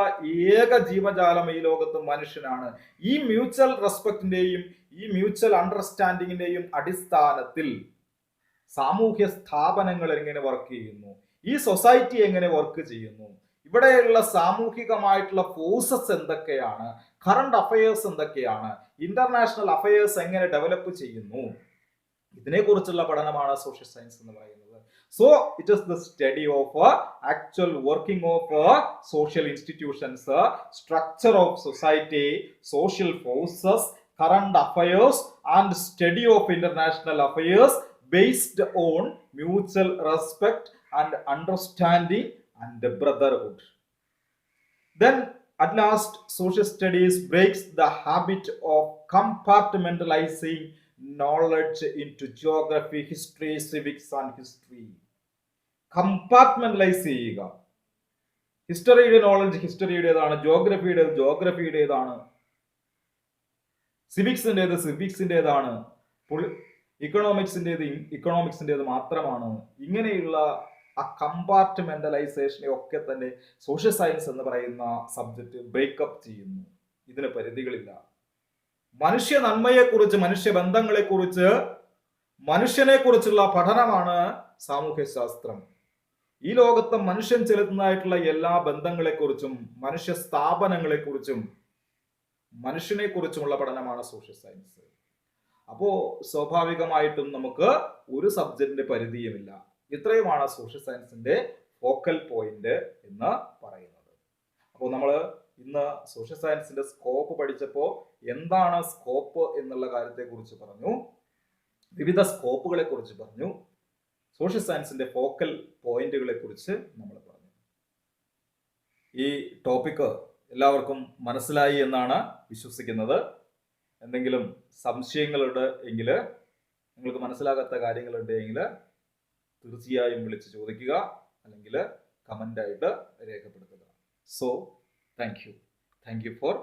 ഏക ജീവജാലം ഈ ലോകത്ത് മനുഷ്യനാണ്. ഈ മ്യൂച്വൽ റെസ്പെക്റ്റിന്റെയും ഈ മ്യൂച്വൽ അണ്ടർസ്റ്റാൻഡിങ്ങിന്റെയും അടിസ്ഥാനത്തിൽ സാമൂഹ്യ സ്ഥാപനങ്ങൾ എങ്ങനെ വർക്ക് ചെയ്യുന്നു, ഈ സൊസൈറ്റി എങ്ങനെ വർക്ക് ചെയ്യുന്നു, ഇവിടെയുള്ള സാമൂഹികമായിട്ടുള്ള ഫോഴ്സസ് എന്തൊക്കെയാണ്, കറണ്ട് അഫയേഴ്സ് എന്തൊക്കെയാണ്, ഇന്റർനാഷണൽ അഫയേഴ്സ് എങ്ങനെ ഡെവലപ്പ് ചെയ്യുന്നു, ഇതിനെക്കുറിച്ചുള്ള പഠനമാണ് സോഷ്യൽ സയൻസ് എന്ന് പറയുന്നത്. So it is the study of actual working of social institutions, structure of society, social forces, current affairs and study of international affairs based on mutual respect and understanding and brotherhood. Then at last, social studies breaks the habit of compartmentalizing knowledge into geography, history, civics and history. Compartmentalise ചെയ്യുക. ഹിസ്റ്ററിയുടെ knowledge ഹിസ്റ്ററിയുടേതാണ്, ജോഗ്രഫിയുടേതാണ്, സിവിക്സിൻ്റെതാണ്, ഇക്കണോമിക്സിൻ്റെത് മാത്രമാണ്. ഇങ്ങനെയുള്ള ആ കമ്പാർട്ട്മെന്റലൈസേഷനെ ഒക്കെ തന്നെ social science എന്ന് പറയുന്ന subject breakup ചെയ്യുന്നു. ഇതിന് പരിധികളില്ല. മനുഷ്യ നന്മയെക്കുറിച്ച്, മനുഷ്യ ബന്ധങ്ങളെക്കുറിച്ച്, മനുഷ്യനെ കുറിച്ചുള്ള പഠനമാണ് സാമൂഹ്യശാസ്ത്രം. ഈ ലോകത്ത് മനുഷ്യൻ ചെലുത്തുന്നതായിട്ടുള്ള എല്ലാ ബന്ധങ്ങളെക്കുറിച്ചും, മനുഷ്യ സ്ഥാപനങ്ങളെക്കുറിച്ചും, മനുഷ്യനെ കുറിച്ചുമുള്ള പഠനമാണ് സോഷ്യൽ സയൻസ്. അപ്പോ സ്വാഭാവികമായിട്ടും നമുക്ക് ഒരു സബ്ജക്റ്റിന്റെ പരിധിയുമില്ല. ഇത്രയുമാണ് സോഷ്യൽ സയൻസിന്റെ ഫോക്കൽ പോയിന്റ് എന്ന് പറയുന്നത്. അപ്പോൾ നമ്മൾ ഇന്ന് സോഷ്യൽ സയൻസിന്റെ സ്കോപ്പ് പഠിച്ചപ്പോൾ എന്താണ് സ്കോപ്പ് എന്നുള്ള കാര്യത്തെ കുറിച്ച് പറഞ്ഞു, വിവിധ സ്കോപ്പുകളെ കുറിച്ച് പറഞ്ഞു, സോഷ്യൽ സയൻസിന്റെ ഫോക്കൽ പോയിന്റുകളെ കുറിച്ച് നമ്മൾ പറഞ്ഞു. ഈ ടോപ്പിക്ക് എല്ലാവർക്കും മനസ്സിലായി എന്നാണ് വിശ്വസിക്കുന്നത്. എന്തെങ്കിലും സംശയങ്ങളുണ്ട് എങ്കിൽ, നിങ്ങൾക്ക് മനസ്സിലാകാത്ത കാര്യങ്ങളുണ്ടെങ്കിൽ തീർച്ചയായും വിളിച്ച് ചോദിക്കുക, അല്ലെങ്കിൽ കമൻ്റായിട്ട് രേഖപ്പെടുത്തുക. So thank you for